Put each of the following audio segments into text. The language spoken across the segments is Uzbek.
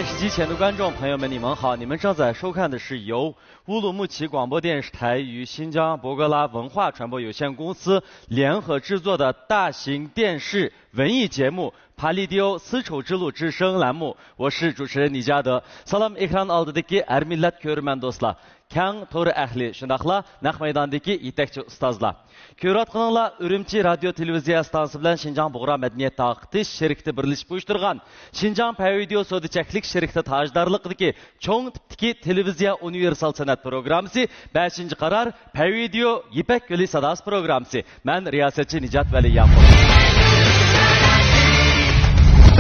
电视机前的观众朋友们，你们好！你们正在收看的是由乌鲁木齐广播电视台与新疆博格拉文化传播有限公司联合制作的大型电视文艺节目《帕里迪欧丝绸之路之声》栏目，我是主持人李嘉德。Salam ekran oldidagi er millat ko'rman do'stlar. Kang to'ri ahli, shundaqla naq maydondagi yetakchi ustozlar. Ko'rayotganinglar Urumchi radio televiziya stansiyasi bilan Şinjan Bug'ra madaniyat taqitish shirkati birlashib uyushtirgan Şinjan Pavideo sodichaklik shirkati tajdorligidagi cho'ng tipdagi televiziya universal san'at programmasi 5-qarar Pavideo Ipak Yo'li sadosi programmasi. Men riyosatchi Nijat Vali Yaqub.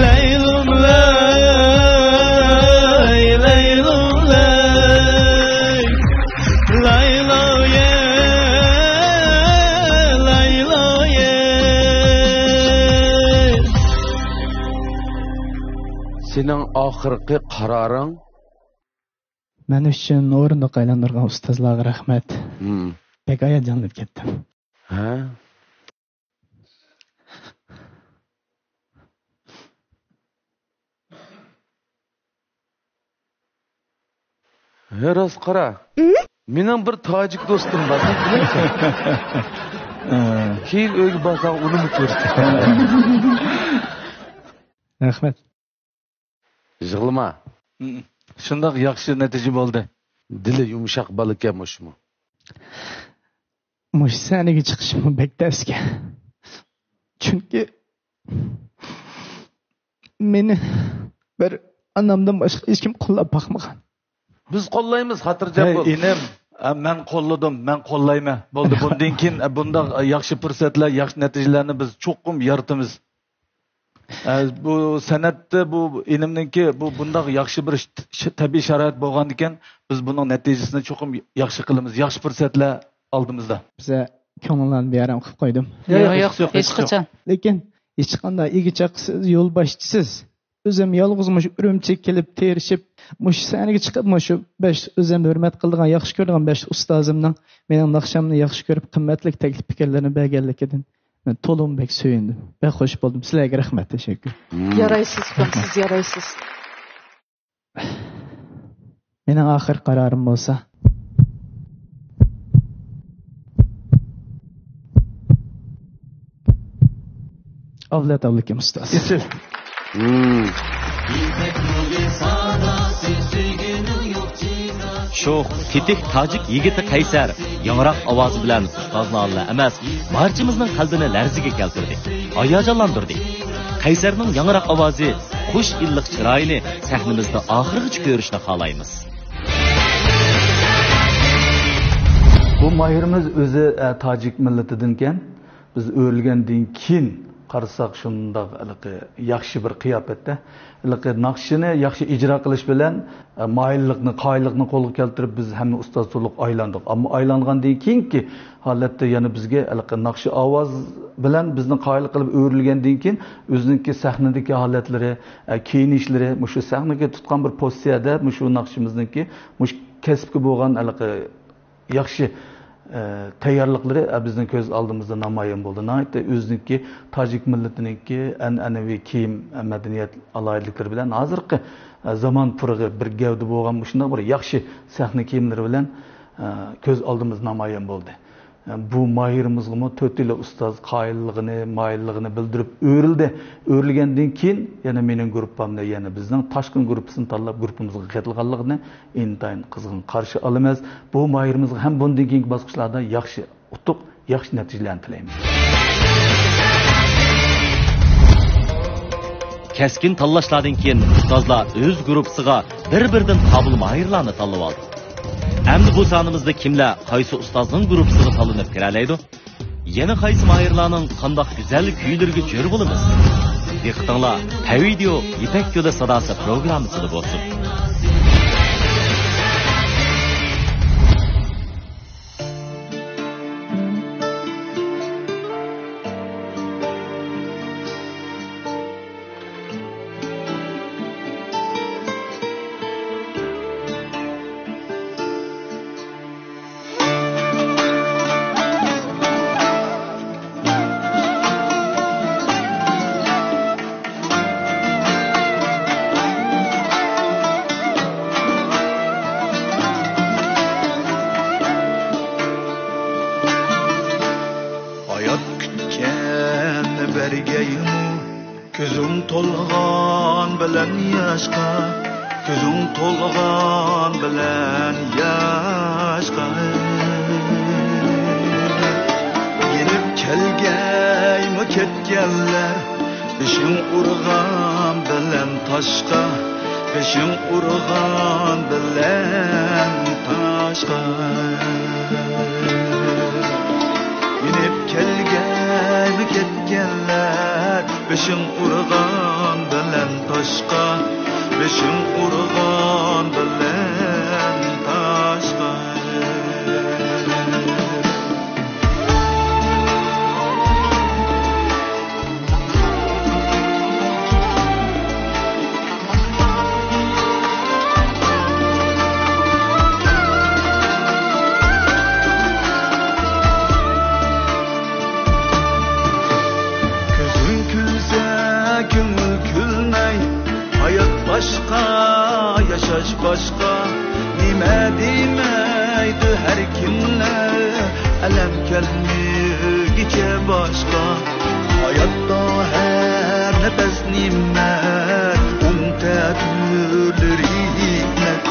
Laylum lay, laylum lay, laylo ye, laylo ye. Senin ahirki kararın? Men üçün o'rindiq aylantirgan ustozlarga rahmat. Pek hayajonlanib ketdim. Ha? Ras qara. Mening bir tojik do'stim bor. Keyin o'yga borsam uni ko'rsataman. Rahmat. Yig'lama. Shundoq yaxshi natija bo'ldi. Dili yumshoq bola ekan mushmi. Mush saniga chiqishim bek tasga. Chunki meni bir anamdan boshqa hech kim qo'llab boqmagan. Biz qo'llaymiz, xotirjam bo'l. Inim, men qo'lladim, men qo'llayman. Bo'ldi, bundan keyin bunday yaxshi fursatlar, yaxshi natijalarni biz cho'qim yaratamiz. Bu san'atda bu inimningki bu bunday yaxshi bir tabiiy sharoit bo'lgan ekan, biz buning natijasini cho'qim yaxshi qilamiz. Yaxshi fursatlar oldimizda. Biza ko'ngillarni beram qilib qo'ydim. Yo'q, hech qachon. Lekin hech qanday egichaqsiz, yo'lboshchisiz. O'zim yolg'iz mush Urumchiga kelib terishib, mush saniga chiqib shu 5 o'zim hurmat qilgan, yaxshi ko'rgan 5 ustozimning mening naqshamni yaxshi ko'rib, qimmatli taklif fikrlarini berganligidan men to'liq suyundim. Ben xush bo'ldim. Sizlarga rahmat, tashakkur. Yaraysiz, siz yaraysiz. Mening oxir qarorim bo'lsa, avlat avlikim ustoz. Sho'x tetik tojik yigiti Qaysar yangroq ovozi bilan ustozni alla emas, barchamizning qalbini larziga keltirdi, hayajonlantirdi. Qaysarning yangroq ovozi, xush illiq chiroyini sahnamizda oxirigacha ko'rishni xohlaymiz. Bu mahirimiz o'zi tojik millatidan ekan, biz o'rilgandan keyin qarasak shundoq yaxshi bir qiyofatda naqshini yaxshi ijro qilish bilan moyillikni, qoyillikni qo'lga keltirib biz hamma ustoz to'liq aylandik. Ammo aylangandan keyingi holatda yana bizga naqshi ovoz bilan bizni qoyil qilib o'rilgandan keyin o'ziniki sahnadagi holatlari, kiyinishlari, shu sahnaga tutgan bir pozitsiyada shu naqshimizniki, shu kasbga bo'lgan yaxshi tayyorliqlari bizning ko'z oldimizda namoyon bo'ldi. Nəhayət o'ziniki tojik millatiniki an'anaviy kiyim madaniyat aloyidliklari bilan hozirgi zamon purig'i bir gavda bo'lgan shunday bir yaxshi sahna kiyimlari bilan ko'z oldimizda namoyon bo'ldi. Bu mahirimizga 4 yil ustoz qoyilligini, moyilligini bildirib o'rildi. O'rilgandan keyin yana mening guruhimda, yana bizning Toshkent guruhisini tanlab guruhimizga qatilganligini intayin qizg'in qarshi olamiz. Bu mahirimizga ham bundan keyingi bosqichlarda yaxshi utuq, yaxshi natijalarni tilaymiz. Keskin tanlashlardan keyin ustozlar o'z guruhiga bir-biridan qobil mahirlarni tanlab oldi. Endi bu sanımızda kimler qaysi ustozning guruhiga tanlanib kiralaydi? Yana qaysi mahirlarning qanday go'zal kuylariga jo'r bo'lamiz? Diqqatinglar, Pavideo Ipak Yo'li sadosi programmasida bo'lsin. Gözüm tolgan bilen yaşka, gözüm tolgan bilen yaşka. Yenip kelgeymi ketkenler, beşim urgan bilen taşka, beşim urgan bilen taşka. Yenip kelgeymi ketkenler, beşim urgan bilen taşka, beşim urgan bilen taşka. Başka, yaşaş başka, nime demeydi her kimler, elem kelmeygice başka. Hayatta her nefes nimet, umtetülür hikmet.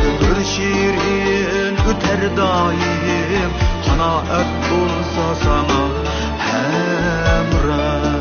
Ömür şirin öter daim, kanaat olsa sana hemrah.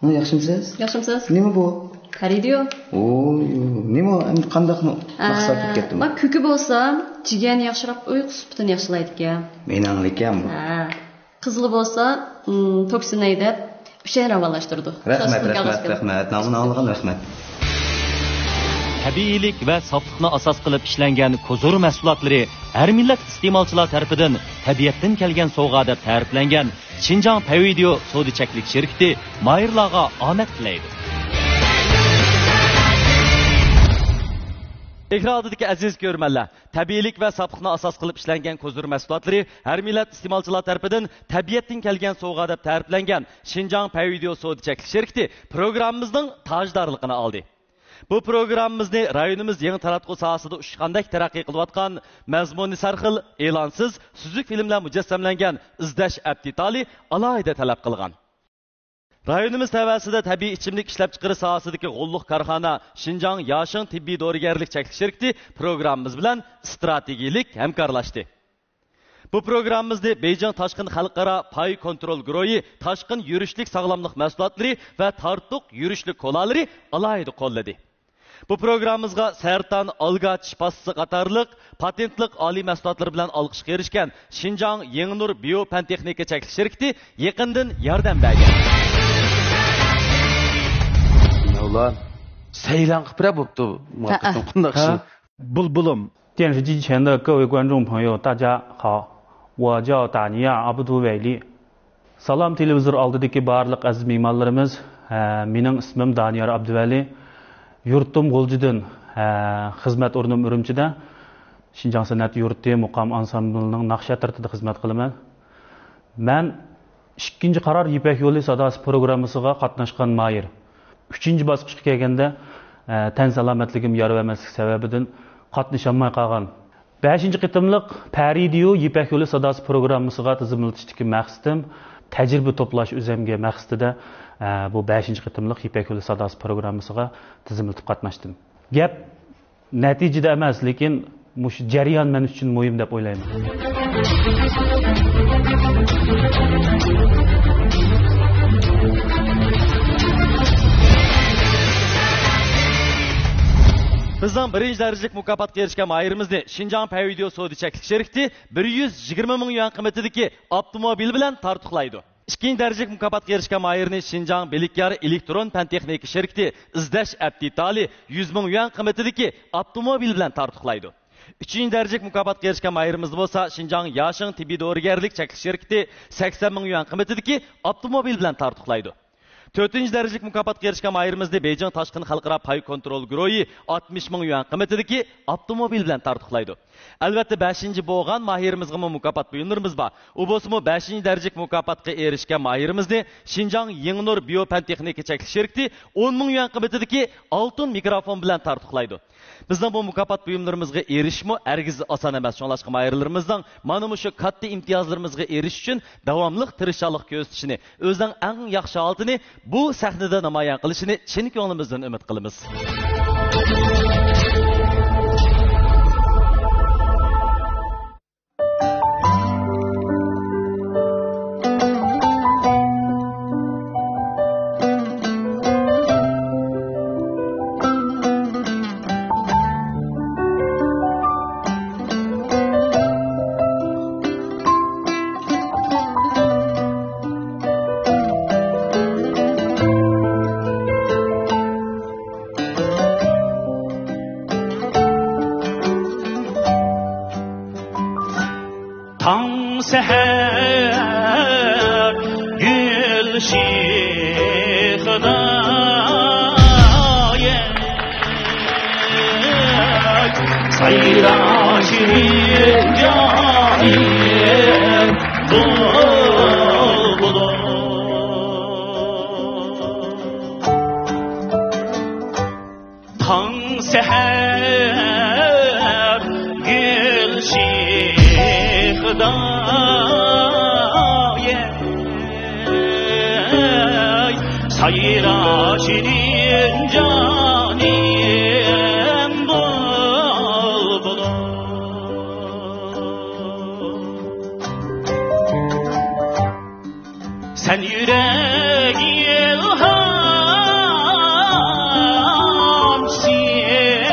Yaxshimisiz? Yaxshimisiz? Nima bu? Qaridiyo. Oy, nima endi qandaq maqsad ketdimi? Ma ko'ki bo'lsa, jigan yaxshiroq uyqu sifatini yaxshilaydi ekan. Men anglaykan bu. Ha. Qizli bo'lsa, toksin haydab, o'shan ravanlashtirdi. Rahmat. Nomini olgan rahmat. Tabiiylik va soflikni asos qilib ishlangan Kozor mahsulotlari har millat iste'molchilar tomonidan tabiatdan kelgan sovg'a deb ta'riflangan Xinjiang Pavideo sodichaklik shirkati mayirlarga omad tilaydi. Ekradagi aziz ko'rmanlar, tabiiylik va soflikni asos qilib ishlangan Kozor mahsulotlari har millat iste'molchilar tomonidan tabiatdan kelgan sovg'a deb ta'riflangan Xinjiang Pavideo sodichaklik shirkati programmamizning tojdorligini oldi. Bu programmamizni rayonimiz yangi taratquv sohasida ushqandak taraqqiy qilayotgan, mazmuni sarxil, e'lonsiz, suzuk filmlar mujassamlangan izlash aptitali alohida talab qilgan. Rayonimiz tavasida tabiiy ichimlik ishlab chiqarish sohasidagi g'olliq korxona Xinjiang Yashing tibbiy dorigarlik cheklik shirkati programmamiz bilan strategik hamkorlashdi. Bu programmamizni Beijing Tashqin xalqaro pay kontrol guruhi, tashqin yurishlik sog'lomlik mahsulotlari va tartuq yurishlik kolalari alohida qo'lladi. Bu programmamizga Sertan Alga Chipassi qatorliq patentlik oliy mahsulotlar bilan olqishga erishgan Xinjiang Yengnur Biopantexnika cheklik shirkati yaqindan yordam bergan. Ulan saylan qipra bo'pti. Qundaqshi. Bulbulum 电视机前的各位观众朋友，大家好， va jo Taniya Abduvayli. Salam televizor oldidagi barliq aziz mehmonlarimiz, mening ismim Daniyar Abduvayli. Yurtim G'uljidan, xizmat o'rnim Urumchida. Şinjan san'at yurti muqam ansamblining naqshatartida xizmat qilaman. Men 2-chi qaror Ipak yo'li sadosi programmasiga qatnashgan Mayir. 3-chi bosqichga kelganda tan salomatligim yarab emaslik sababidan qatnasholmay qolgan. 5-chi qitimliq Paridiyo Ipak yo'li sadosi programmasiga tizimlatishdagi maqsadim tajriba to'plash o'zimga maqsadida bu 5-chi qitimliq Ipak yo'li sadosi programmasiga tizimlatib qatnashdim. Gap natijada emas, lekin mush jarayon men uchun muhim deb o'ylayman. Bizning birinchi darajalik mukofotga erishgan mayirimizni Şinjan Payvideo Sodi cheklik sherikti 120 ming yuan qiymatidagi avtomobil bilan tartiqlaydi. İkinci darajalik mukofotga erishgan mayirni Şinjan Belikyar elektron fan texnika sherikti izlash aptitali 100 ming yuan qiymatidagi avtomobil bilan tartiqlaydi. 3-chi darajalik mukofotga erishgan mayirimiz bo'lsa Şinjan Yashin tibbiy dorigarlik cheklik sherikti 80 ming yuan qiymatidagi avtomobil bilan tartiqlaydi. 4-chi darajalik mukofotga erishgan mayirimizni Beijing Tashqin xalqaro pay kontrol guruhi 60 ming yuan qiymatidagi avtomobil bilan tartiqlaydi. Albatta 5-chi bo'lgan mahirimizga mukofot buyurimiz bor. U bo'lsa 5-chi darajalik mukofotga erishgan mahirimizni Şinjan Yengnur biofan texnika cheklik sherikti 10 ming yuan qiymatidagi oltin mikrofon bilan tartiqlaydi. Bizning bu mukofot buyumlarimizga erishmo hargiz oson emas. Shunlashqa mayirlarimizning mana shu katta imtiyozlarimizga erish uchun davomli tirishchilik ko'rsatishini, o'zining eng yaxshi holatini bu sahnada namoyon qilishini chin ko'nglimizdan umid qilamiz. Seher gül şikhda sayraşin caniyem bulbulu Tan seher gül şikhda sayraşinin caniyem bulbulu Sen yüreği ilham siye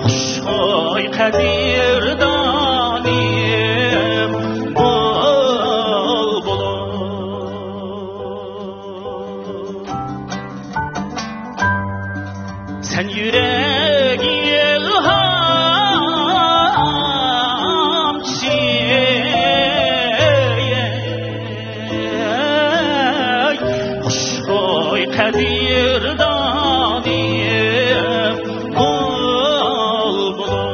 Hoşoy kadirdaniyem Sen yüreği ilham çiğe Hoşoy kadirdaniyem bulbulu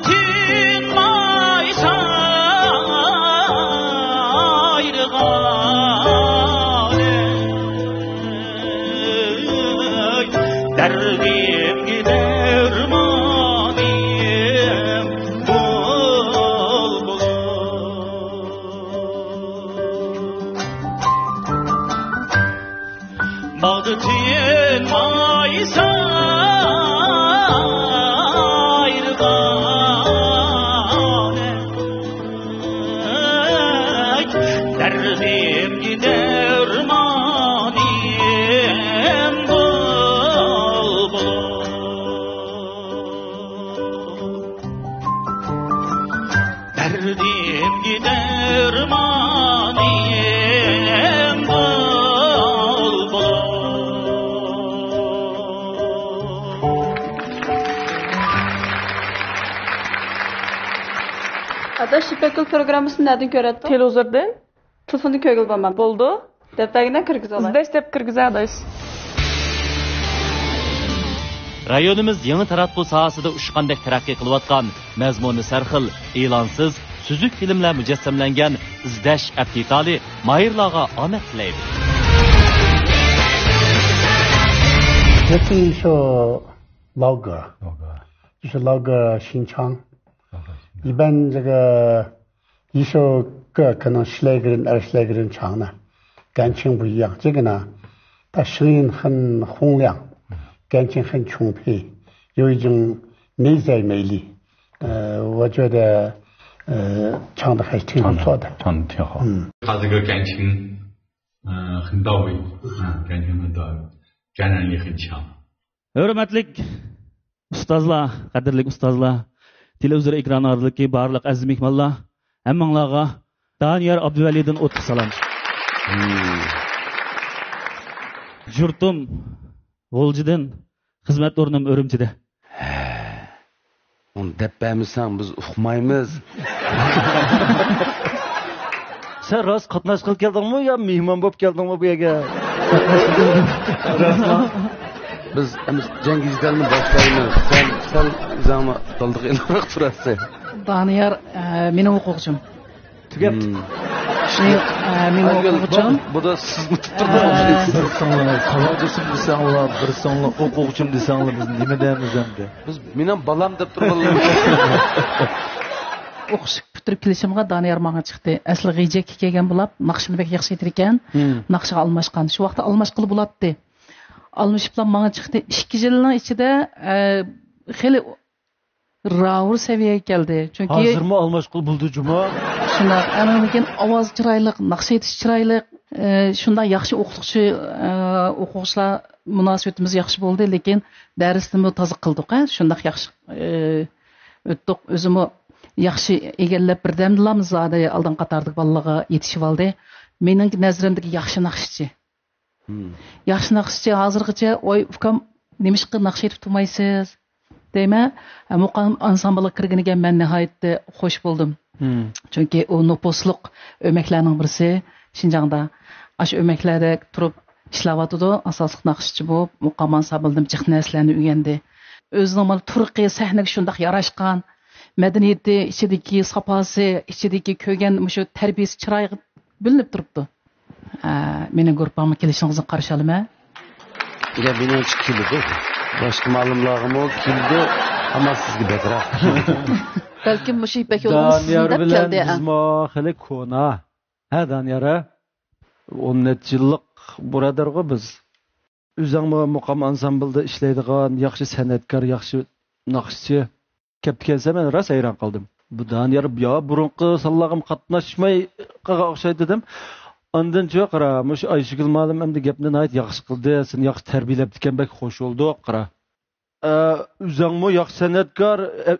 tinmay sayrgane derdim gider manim bul bul bağdı tinmay derdim gider manim bul bul derdim gider manim bul bul Adaş Şipekül programmasını nereden gördün? Televizordan. Telefonu kögül bana. Boldu. Defterine kırgız olay. Izdaş dep kirgiza adaş. Rayonimiz yangi taratquv sohasida ushqandek taraqqiy qilayotgan, mazmuni sarxil, e'lonsiz, suzuk filmlar mujassamlangan izdash aptitali mayirlarga omad tilaydi. 这是一首老歌，就是老歌新唱。一般这个一首歌可能10来个人、20来个人唱呢，感情不一样。这个呢，它声音很洪亮，感情很充沛，有一种内在魅力。我觉得唱的还是挺不错的，唱的挺好。他这个感情很到位，感情很到位，感染力很强。 Hürmetlik ustozlar, qadrli ustozlar, televizor ekrani orqasidagi barliq aziz mehmonlar, hammanglarga Daniyar Abduvalidan o'tib salom. Yurtim G'o'ljidan, xizmat o'rnim O'rimchida. Uni deb bermisan, biz uqmaymiz. Sen rost qatnash qilib keldingmi yo mehmon bo'lib keldingmi bu yerga? Biz Cengiz'den başlayalım. Sen zama daldık ilarak turası. Daniyar benim hukukçum. Tüget. Benim hukukçum. Bu da siz mi tutturdunuz? Savacısın desenler, bir sonla hukukçum desenler biz nime deyemiz endi? Biz benim balam deb turbalım. O'qish bitirib kelishimga Daniyar menga chiqdi. Asli g'ijak kelgan bo'lib, naqshini bek yaxshi yetir ekan. Naqshiga almashgan. Shu vaqtda almashqili bo'ladi. Almışıp lan bana çıktı. 2 yılın içinde xeli ravur seviyeye geldi. Çünkü hazır mı almışkıl buldu cuma? Şunda anamın avaz çıraylık, nakşı yetiş çıraylık, şunda yaxşı okuqçılar münasebetimiz yaxşı oldu. Lekin dərisini tazı qıldık. Şunda yaxşı öttük. Özümü yaxşı egellep birdemdilamız zadı aldan qatardık balığa yetişip aldı. Menin nəzrimdeki yaxşı nakşıcı. Yaxşı naqshchi hozirgacha oy ukam nemishqa naqsh etib turmaysiz deyman. Muqam ansamblga kirganiga men nihoyatda xush bo'ldim. Chunki u nopusliq o'maklarning birisi Shinjongda. Ash o'maklarda turib ishlayotdi, asosiy naqshchi bo'lib, muqam ansambldan jiq narsalarni o'rgandi. O'zining mana turqi sahnaga shundoq yarashgan, madaniyati, ichidagi saposi, ichidagi ko'rgan shu tarbiyasi chiroyli bilinib turibdi. Mening guruhimga kelishingizni qarshi olaman. Ya benim çıkıldı. Başka malumlarım o kildi ama sizge bekrak. Belki bu şey pek olmaz. Daniyar bilen bizmo xili kona. Ha Daniyara 10 yıllık buradarga biz. Özüңme muqam ansamblda ishlaydigan yaxshi san'atkor, yaxshi naqshchi kelib kelsa men rosa hayron qoldim. Bu Daniyar yo burunqi sallag'im qatnashmay qaga o'xshaydi dedim. Ondan çok qara, mush Ayşegül malum endi gapni nayt yaxshi qildi, seni yaxshi tarbiyalab ekan bek xo'sh oldu qara. O'zingmi yaxshi san'atkor,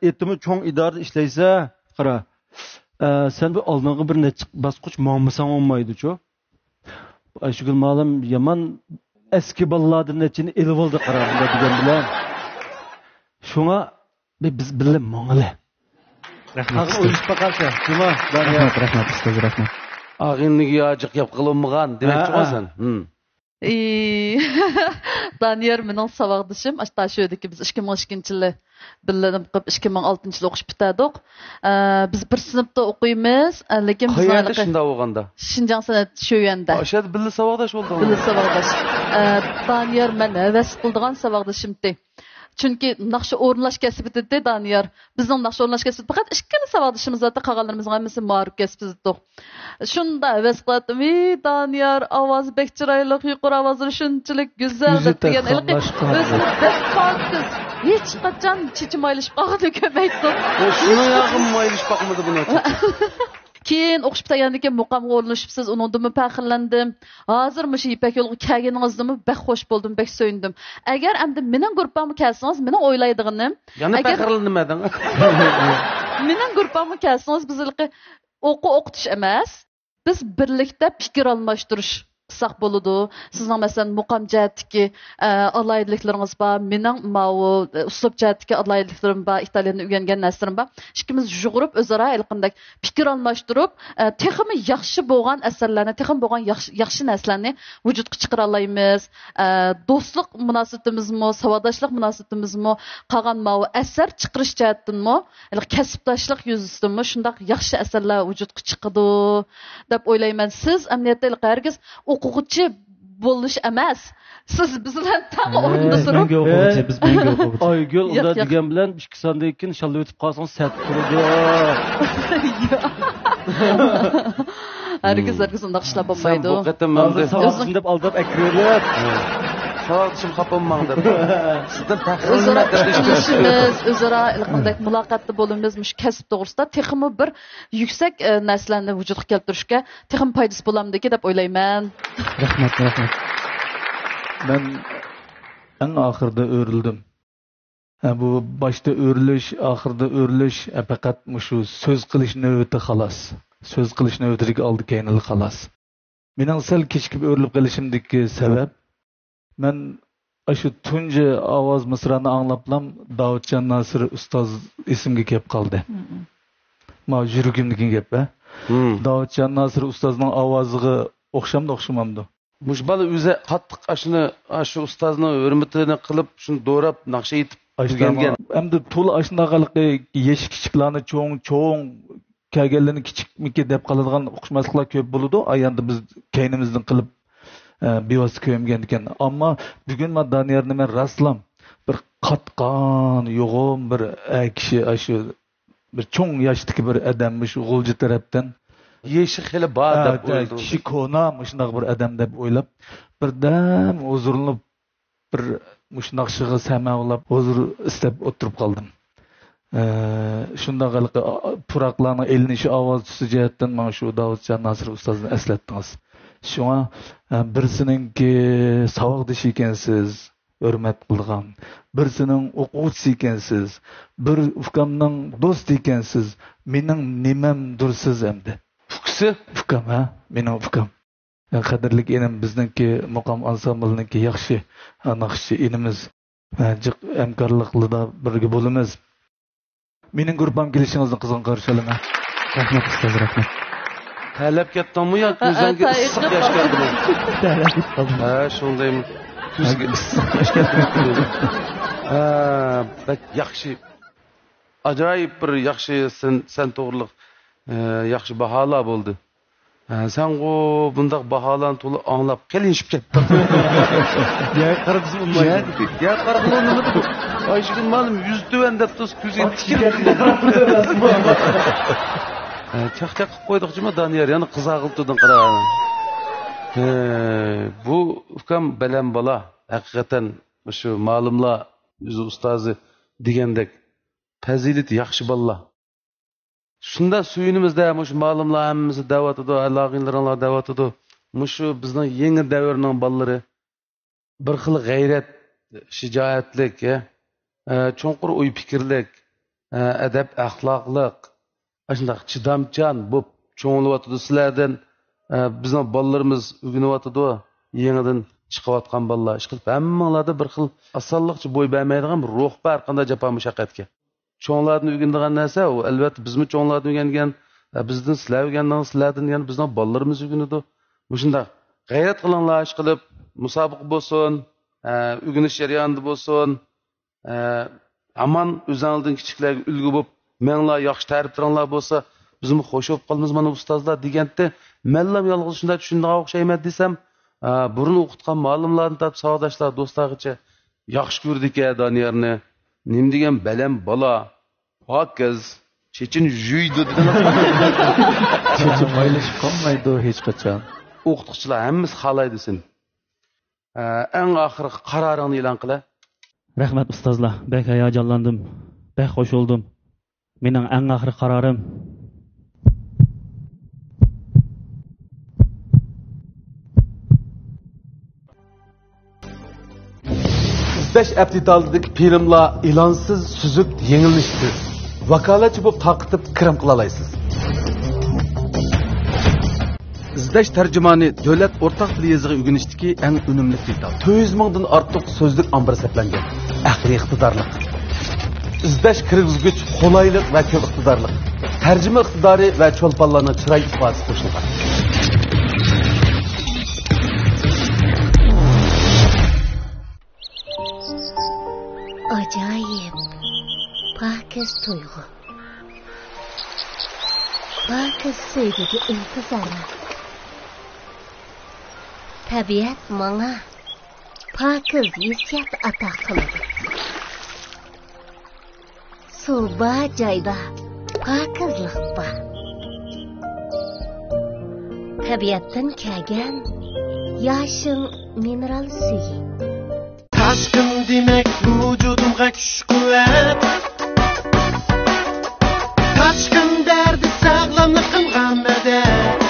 etimi cho'ng idorada ishlaysa, qara. Sen bu oldingi bir necha bosqich ma'musan olmaydi-ku. Ayşegül malum yaman eski balalardan nechini elib oldi qara degan bilan. Shunga biz bilan mong'ala. Rahmat. O'yib baqarsa, Juma, rahmat, ustoz, rahmat. Ağınlığı acık yap kılınmağın demek çıkmasın. Daniyar mening savaqdishim, ashta şöydeki biz 2012-yili birlenip 2006-yili o'qish bitirdik. Biz bir sinfda o'qiymiz, lekin biz Qayerda shunda o'qiganda? Şinjan san'at şöyenda. O'shada birga savaqdash bo'ldi. Birga savaqdash. Daniyar men havas qildigan savaqdishimdi. Çünkü naqshi o'rinlash kasbi dedi Daniyar. Bizning naqshi o'rinlash kasbi faqat ikkala savaqdishimiz zotda qolganlarimizga hammasi ma'ruf kasb etdik. Shunda havas qildim. Daniyar ovozi bek chiroyli, yuqori ovozi shunchalik go'zal degan hech qachon chichimaylashib qoldi ko'maydi. Shuni yaqin maylish boqmadi buni. Keyin o'qish bitirgandan keyin muqamga o'rnashibsiz, uningdan faxrlandim. Hozir mush ipak yo'lga kelganingizdan bek xush bo'ldim, bek so'yindim. Agar endi mening guruhimga kelsangiz, mening o'ylaydiganim, yana faxrlanmading. Mening guruhimga kelsangiz, bizlarga o'qitish emas, biz birlikda fikr almashtirish qilsak bo'ladi. Sizning masalan muqam jihatdagi alayidliklaringiz bor, mening uslub jihatdagi alayidliklarim bor, italyanni o'rgangan narsalarım bor. Ikkimiz jug'urib o'zaro qanday fikr almashtirib, texmi yaxshi bo'lgan asarlarni, texmi bo'lgan yaxshi narsalarni vujudga chiqara olamiz. Do'stlik munosabatimizmi, savodashlik munosabatimizmi, qolgan asar chiqarish jihatdanmi, kasbdoshlik yuzasidanmi shunday yaxshi asarlar vujudga chiqadi deb o'ylayman. Siz amniyatda hargiz o'quvchi bo'lish emas. Siz bizlar tam o'rnida turib. Biz menga o'quvchi. Oygul unda degan bilan 2 sondan keyin inshaalloh o'tib qolsangiz sat turadi. Hargiz undaq ishlar bo'lmaydi. Bu qatam men deb aldab akrilib. Savaqdishim qapolmang deb. Sizdan faxrlanishimiz, o'zaro qanday muloqotda bo'lamiz, mush kasb to'g'risida texmi bir yuksak narsalarni vujudga keltirishga texmi foydasi bo'lamdiki deb o'ylayman. Rahmat. Ben en ahırda öğrüldüm. Bu başta öğrülüş, ahırda öğrülüş, fakat şu söz kılış növbeti xalas. Söz kılış növbetilik aldı keynili xalas. Mening sel kechikib öğrülüp gelişimdeki sebep, ben şu tunca avaz mısranı anlaplam, Davutcan Nasır Ustaz isimge kep kaldı. Ma jürgümdeki kep be. Davutcan Nasır Ustaz'ın avazığı okşamdı okşamamdı. Muş balı üze qattiq aşı ustazni hurmatini qilib, shuni do'rab, naqsha etib o'rgangan. Endi to'l ashunaqalıqi yesh kichiklarni cho'ng kelganlarni kichikmiki deb qoladigan o'qishmasliklar ko'p bo'ladi. Ayanda biz keynimizdan qilib bevosita ko'mgan ekan. Ammo bugun men Daniyarni men rastlam bir qatqon, yo'g'on bir kishi aşı bir cho'ng yoshdagi bir odammish G'ulji tarafdan yeşi xili bor deb o'yladim. Kishi kona mushunaq bir odam deb o'ylab, birdan huzurlanib bir mushunaq shig'i samavlab huzur istab o'tirib qoldim. Shundaq puroqlarning elinishi ovoz tusi jihatdan men shu Davutjon Nasir ustozni eslatdingiz. Shunga birsininki savoddish ekansiz, hurmat qilgan. Birsining o'quvchisi ekansiz, bir ukamning do'sti ekansiz. Mening nimamdirsiz endi. Fukam ha, mening fukam. Qadrli enim bizningki muqam ansamblniki yaxshi naqshchi inimiz. Jiq hamkorlikda birga bo'lamiz. Mening guruhim kelishingizni qizg'in qarshi olaman. Rahmat ustoz, rahmat. Talab ketdimmi yo ko'zingga issiq yosh keldimi? Ha, shundaymi. Ko'zga issiq yosh keldi. Bak yaxshi. Ajoyib bir yaxshi sen to'g'riliq yaxshi baholar bo'ldi. Sen o bundaq baholarni to'liq anglab qilinishib ketdi. Ya qarabsiz olmaydi. Ya qarabsiz nima? Ayşgin malum 100 tuvan deb tuz ko'zga tikilib. Chaqchaq qilib qo'ydikmi Daniyar, yana qizag'iltidan qara. Bu ukam bilan bola haqiqatan shu ma'lumlar o'zi ustozi degandek fazilat yaxshi bolalar. Shunda suyunimizda mush ma'lumlar hammasi da'vat edo, alog'inlaringlar da'vat edo. Mushu bizning yangi davrning bolalari bir xil g'ayrat, shijoatlik, cho'nqur o'y fikrlik, adab axloqlik, shunday chidamchan bo'p cho'nglayotdi sizlardan. Bizning bolalarimiz o'rganyotdi, yangidan chiqayotgan bolalar. Ishqilib hammalarda bir xil osonlikcha bo'y bermaydigan bir ruh bor, qanday jafo mushaqqatga. Çoğunlardan öğrendiğin neyse, o elbette bizim çoğunlardan öğrendiğin, bizden sizler öğrendiğin, sizlerden yani bizden ballarımız öğreniyordu. Bu şimdi gayret kılanlar iş kılıp, musobaqa bo'lsin, o'rganish jarayonida bo'lsin, hamon o'zingizdan kichiklarga ulgu bo'lib, menlar yaxshi ta'riflaringlar bo'lsa, bizmi xo'sh bo'lib qolamiz mana ustozlar deganda, menlam yolg'iz shunday tushundiga o'xshayman desam, burun o'qitgan muallimlarni tap sadoshlar do'stlargacha yaxshi ko'rdik-a Doniyorni. Nim degan balam bola, hokiz, chechin juydi dedilar. Chechin maylashib qolmaydi hech qachon. O'qituvchilar hammasi xohlaydi sen. Eng oxirgi qaroringni e'lon qila. Rahmat ustozlar, bek hayajonlandim, bek qo'shildim. Mening eng oxirgi qarorim izlash aptitaldagi filmlar ilonsiz suzib yengilishsiz vakolatchi bo'lib taqitib kirim qila olasiz. izlash tarjimoni davlat o'rtaq tili yoziga o'rganishdagi eng unumli detal. 200 mingdan ortiq so'zlik ombir saqlangan. Aqliy iqtidorlik. izlash kirgizgich qo'laylik va ko'p iqtidorlik. Tarjima iqtidori va cho'lponlarning chiroy ifodasi qo'shilgan. Acayip, pakiz tuygu. Pakiz sevgigi intizarlar. Tabiat bana pakiz hissiyat ata qiladi. Suv joyda pakizlik bor. Tabiatdan kelgan yashin mineral suvi. Taşkın demek vücudumga kuch kuvvet. Taşkın derdi sağlamlıkımga medet.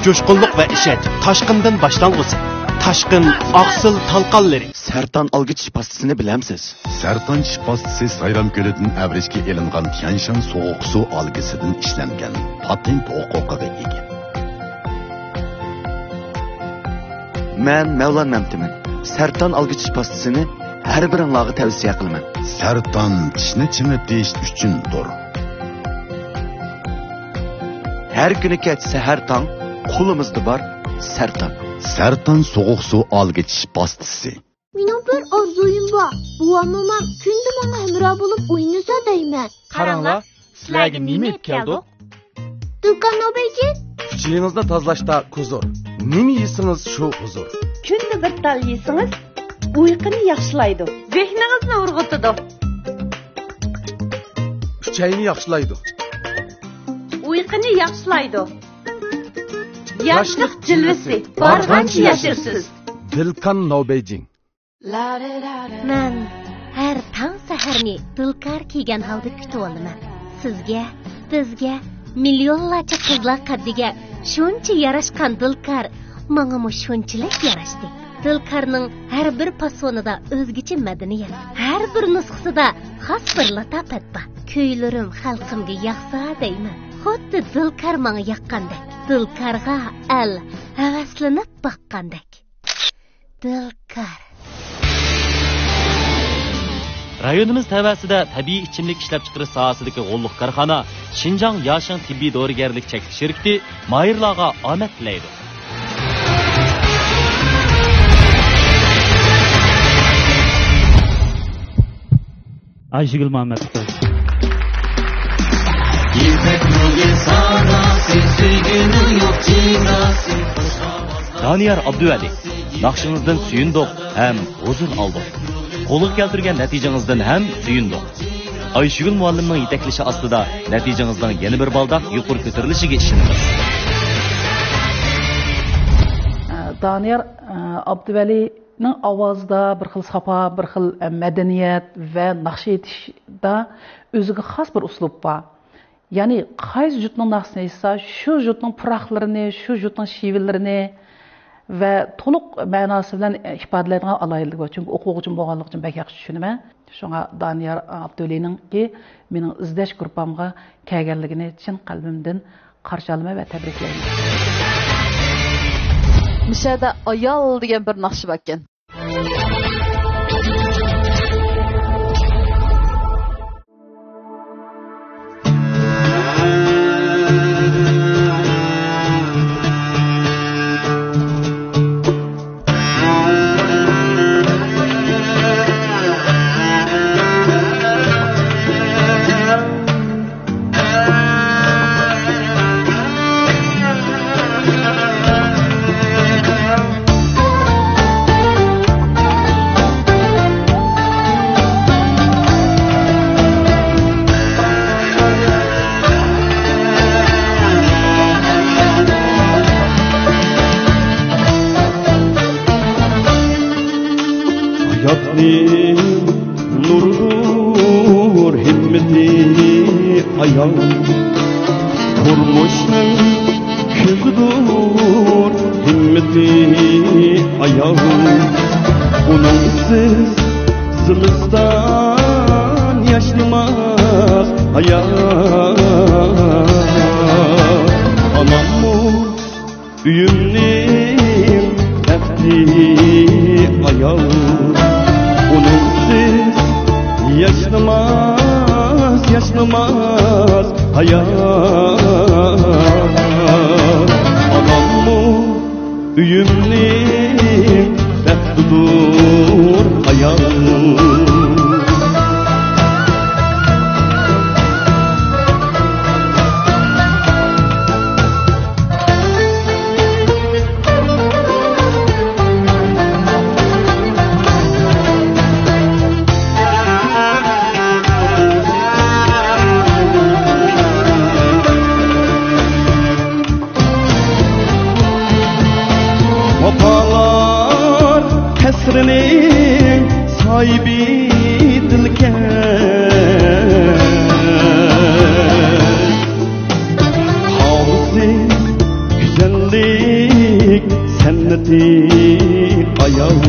Coşkunluk ve işet taşkından başlangıcı. Taşkın aksıl talqanları. Sertan algıç pastasını bilemsiz. Sertan pastası Sayram Gölü'nün Everest'e elingan Tianshan soğuk su algısından işlengen patent hukukiga ega. Men Mevlan Memtimin. Sertan algıç pastasını her birinlarga tavsiye qilman. Sertan tishni chimitish uchundir. Her günü kech sahar tong qo'limizda bor Sertan. Sertan soğuk su algıç pastası. Mening bir orzuyum bor. Buvamam kunda menga hamroh bo'lib o'ynasa deyman. Qaranglar, sizlarga nima yetib keldi? Dulkan Nobeyji. Kuchingizni tozalashda huzur. Nima yeysiz shu huzur. Kunda bir tal yeysiz, uyquni yaxshilaydi. Zehningizni urg'itadi. Kuchayni yaxshilaydi. Uyquni yaxshilaydi. Yoshlik jilvasi, barg'ancha yashirsiz. Dilkan Nobeyjing. Men har tong saharni dilkar kiygan holda kutib olaman. Sizga, bizga, millionlarcha qizlar qaddiga shuncha yarashgan dilkar menga mo shunchalik yarashdi. Dilkarning har bir fasonida o'zgacha madaniyat, har bir nusxasida xos bir latofat bor. Kuylarim xalqimga yoqsa deyman. Xuddi dilkar menga yoqqandek. Dilkarga al havaslanib boqqandek. Dilkar. Rayonimiz tavasida tabiiy ichimlik ishlab chiqarish sohasidagi g'olliq korxona Xinjiang Yashing tibbiy dorigarlik cheklanish shirkati mayirlarga omad tilaydi. Ayşegül Muhammed. Daniyar Abduvali, naqshinizdan suyundik ham huzur oldik. Qo'lga keltirgan natijangizdan ham suyundik. Ayşegül muallimning yetaklashi ostida natijangizdan yana bir baldoq yuqori ko'tarilishiga ishonamiz. Daniyar Abduvalining ovozida bir xil safa, bir xil madaniyat va naqsh etishda o'ziga xos bir uslub bor. Ya'ni qaysi jutning naqshini esa shu jutning puroqlarini, shu jutning shivillarini ve to'liq ma'nosi bilan ifodalaydigan alohidlik bor. Chunki o'quvchim bo'lganligi uchun bak yaxshi tushunaman. Shunga Daniyar Abduvalininki mening izlash gruppamga kelganligini chin qalbimdan qarshi olaman va tabriklayman. Mishada ayol degan bir naqshi bor ekan. ayağım Turmuşның köküdür himmeti ayağım Onunsiz zimistan yaşlamak ayağım Anammu üyümnin efti ayağım Onunsiz yaşlamaz hayat Anammu üyümnin eftidur hayat Vapalar kesrinin sahibi dilken Havsiz güzellik senneti ayağım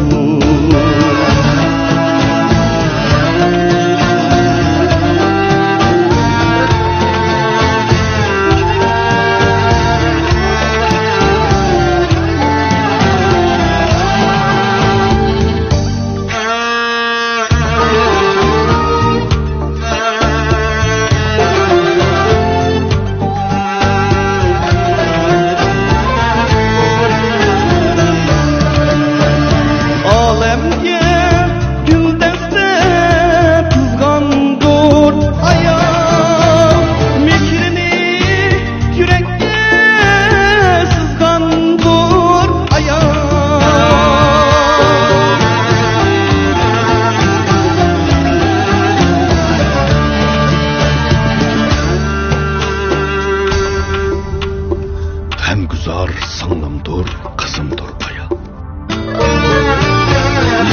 Güzar sanımdır, kızımdır aya.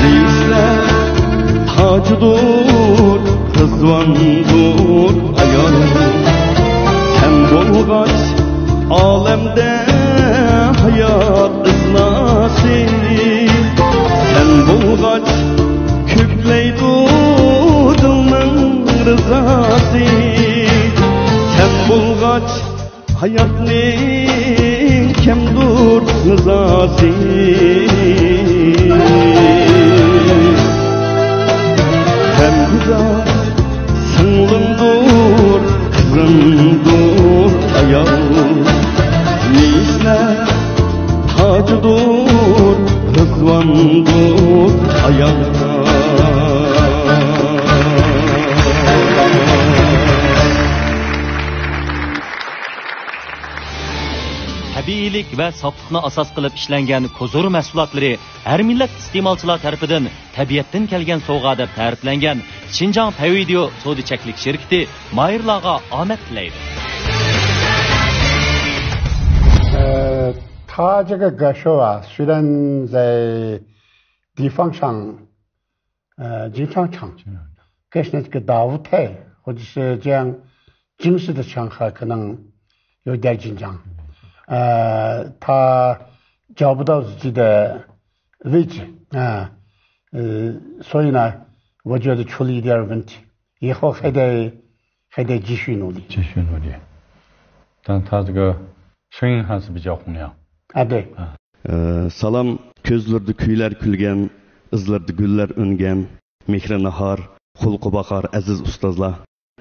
Reisler tacıdır, rızvandır ayağım Sen bolgaç alemde hayat ıznası Sen bolgaç kökleydu dılının rızası Sen bolgaç hayatning kemdur nizasi Sen güzel sınlımdur kızımdur ayağım Nişler tacıdır rızvandur ayağım tabiiylik va sofliqni asos qilib ishlangan kozor mahsulotlari har millat iste'molchilar tarafidan tabiatdan kelgan sovg'a deb ta'riflangan Xinjiang Pavideo savdo-chaklik shirkati mayirlarga omad tilaydi. 他这个歌手啊，虽然在地方上经常唱，可是呢这个大舞台或者是这样正式的场合可能有点紧张。他找不到自己的位置啊，所以呢，我觉得出了一点问题，以后还得继续努力。继续努力，但他这个声音还是比较洪亮。啊，对。Salam, közlerde kuylar kulgan, izlarda gullar ungan, mehri nahar, xulqi bahor aziz ustozlar.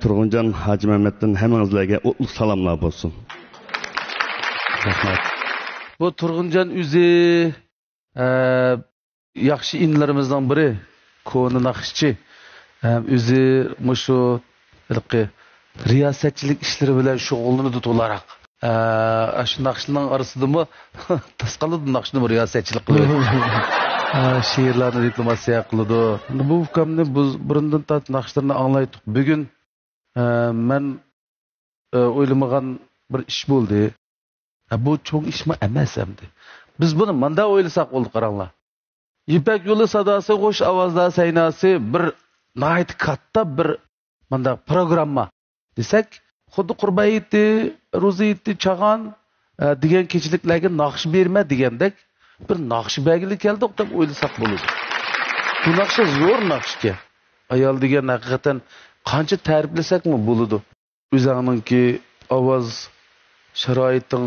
Turg'unjon Haji Mamatdan hammangizlarga o'tliq salomlar bo'lsin. Rahmat. Bu Turg'unjon o'zi yaxshi inlarimizdan biri, ko'ni naqshchi. O'zi mushu riyosatchilik ishlari bilan shug'ullanadi to'laroq. Shu naqshning orasidami tasqalid naqshni riyosatchilik qiladi. She'rlarni reklamatsiya qiladi. Bu ukamni biz burundan tat naqshlarni anglaydik. Bugun men o'ylamagan bir ish bo'ldi. Bu cho'ng ishmi emas endi. Biz buni manda o'ylasak bo'ldi, qaranglar. Ipak yo'li sadosi, qo'sh ovozlar saynasi bir nayt katta bir manda programma desak, xuddi qurba eti, ro'za eti, chag'on degan kechiliklarga naqsh berma degandek bir naqsh belgili keldi deb o'ylasak bo'ladi. Bu naqsh zo'r naqshga. Ayol degan haqiqatan qancha ta'riflasakmi bo'ladi. O'zingizning ovoz sharoiting,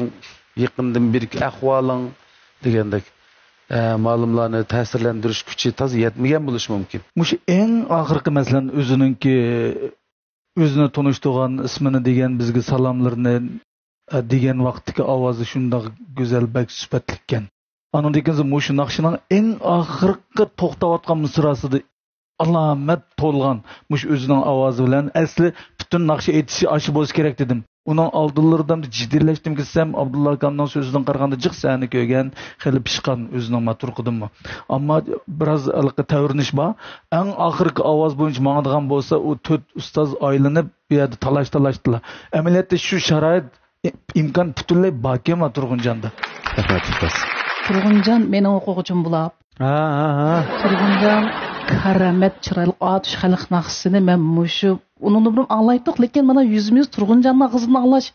yaqindan birki ahvoling degandek ma'lumlarni ta'sirlantirish kuchi toza yetmagan bo'lishi mumkin. Mush eng oxirgi masalan o'zini tanishtirgan ismini degan bizga salomlarni degan vaqtdagi ovozi shundoq go'zal bak sifatlikkan. Andan keyin mush naqshining eng oxirgi to'xtayotgan misrasida alomat to'lgan mush o'zining ovozi bilan asli butun naqshi aytishi aşı bo'lishi kerak dedim. Uning oldinlaridan jiddiylashdimki desam Abdulla akamning so'zidan qaraganda jiq sani ko'rgan, xili pishqan o'zining maturqidimmi. Ammo biroz alqi tavrinish bor. Eng oxirgi ovoz bo'yicha mangadigan bo'lsa, u 4 ustoz aylanib bu yerda talashdilar. Amaliyotda shu sharoit imkon butunlay bakema Turg'unjonda. Rahmat ustoz. Turg'unjon mening o'quvchim bo'lib. Ha. Turg'unjon karamat chiroyli atish xalq naqsini men mushu uni bir anglaydiq, lekin mana yüzümüz Turg'unjonning qizini anglash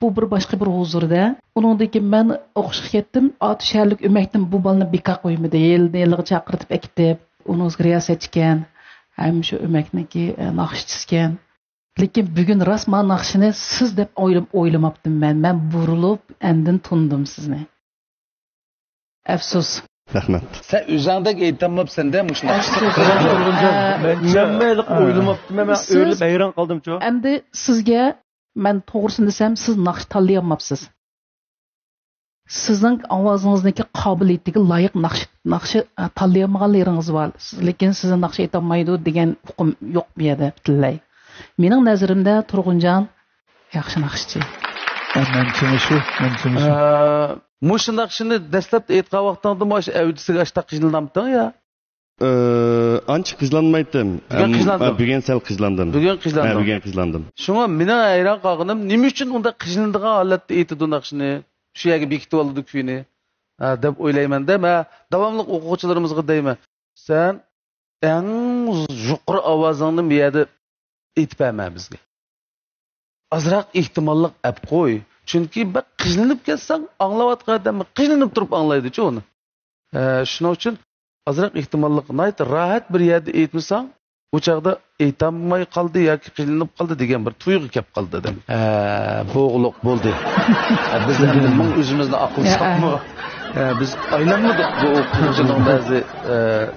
bu bir boshqa bir huzurda. Uningdagi men o'qishga ketdim, atishalik o'makdim bu balni bekaq qo'ymadi. Yelni chaqirtib ekitib, uni riyosatchikan, ham shu o'makniki naqshchisikan. Lekin bugun rasman naqshini siz deb o'ylamabdim men. Men burilib, andin tundim sizni. Afsus. Rahmat. Sen o'zingdek aytamabsan-da mushuni. Men o'ylamabdim, men o'ylab hayron qoldim-ku. Endi sizga men to'g'risini desam, siz naqsh tanlayolmabsiz. Sizning ovozingizniki qobiliyatiga loyiq naqshi tanlayolmaganlaringiz bor. Lekin sizni naqsh aytolmaydi degan hukm yo'q bu yerda butunlay. Mening nazarimda Turg'unjon yaxshi naqshchi. Men tushunishim. Mush naqshini dastlab aytgan vaqtingda mosh avdisiga ashta qijilnamding ya? Ancha qizlanmaydim. Bugun sal qizlandim. Bugun qizlandim. Shunga meni hayron qolganim, nima uchun unda qijildigan holatda aytdi naqshini? Shu yerga bekitib oldi kuyini. deb o'ylayman-da. Men davomli o'quvchilarimizga deyman. Sen eng yuqori ovozingni bu yerda aytmayman bizga. Azroq ehtimollik ap qo'y. Chunki bir qiynalib ketsang, anglayotganda qiynalib turib anglaydi-chi uni. Shuning uchun azroq ehtimollikni ayt, rahat bir yerda aytmasang, o chaqda aytolmay qoldi yoki qiynalib qoldi degan bir tuyg'u kelib qoldi dedim. Bo'g'liq bo'ldi. Biz endi o'zimizni aql saqmi. Biz aylanmadik bu o'quvchining ba'zi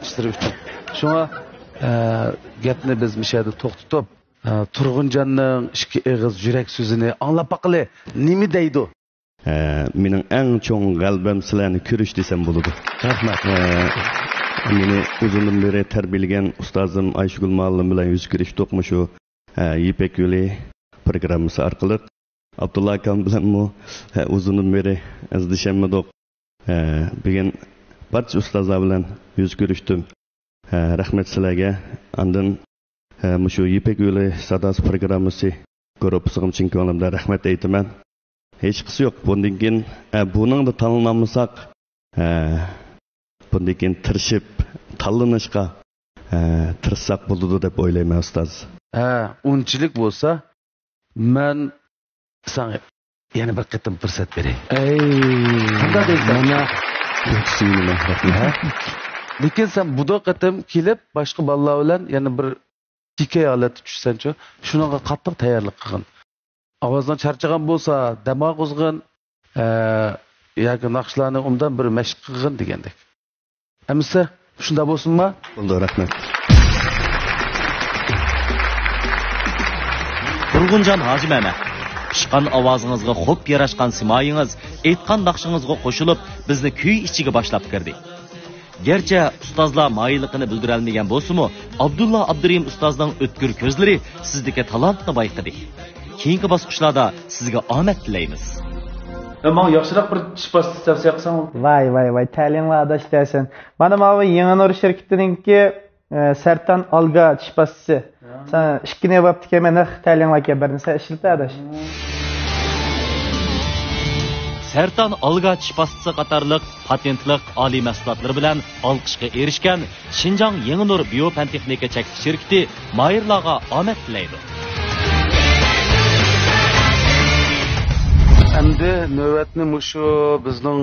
ishlari uchun. Shunga gapni biz mishada to'xtatib, Turg'unjonning ikki og'iz yurak so'zini anglab baqili, nima deydi? Mening eng cho'ng qalbim sizlarni ko'rish desam bo'ladi. Rahmat. Meni o'zimdan beri tarbiyalagan ustozim Ayshugul muallim bilan yuz ko'rishdik shu Ipak yo'li programmasi orqali. Abdulla akam bilan o'zimdan beri izdishamdik. Bugun barcha ustozlar bilan yuz ko'rishdim. Rahmat sizlarga. Andan shu Ipak yo'li sadosi programmasi ko'rib sig'imchin ko'nglimda rahmat aytaman. Hech qisi yo'q. Bundan keyin buningni tanlamasak bundan keyin tirishib tanlanishga tirishsak bo'ladi deb o'ylayman ustoz. Unchilik bo'lsa, men senga yana bir qatim fursat beray. Qanday deysan? Lekin sen bu qatim kelib boshqa bolalar bilan yana bir hikoya holatga tushsanchi, shunaqa qattiq tayyorlik qilgin. Ovozdan charchagan bo'lsa, damog' uzg'in, yoki naqshlarni undan bir mashq qilgin degandek. Amsa shunda bo'lsinmi? Bo'ldi, rahmat. Turg'unjon Hoji mama, pishqan ovozingizga xo'p yarashgan simoyingiz, aytgan naqshingizga qo'shilib, bizni kuy ichiga boshlab kirdi. Gerçi ustozlar mayilligini bildirolmagan bo'lsa-mu, Abdulla Abdurim ustozning o'tkir ko'zlari sizdagi talantni bayqadi. Keyingi bosqichlarda sizga omad tilaymiz. Ama yaxshiroq bir tish pastasi tavsiya qilsam. Vay, ta'limlar adash dersin. Mana bu Yangi Nur shirkatininki Sertan Alga tish pastasi. Sen ishkine vaqtga kemen ta'limlarga berdinsa ishilta adash. Sertan Alga tish pastasi qatorliq patentlik oliy mahsulotlar bilan olqishga erishgan Xinjiang Yangi Nur biopantexnika shirkati mayirlarga omad tilaydi. Endi navbatni mushu bizning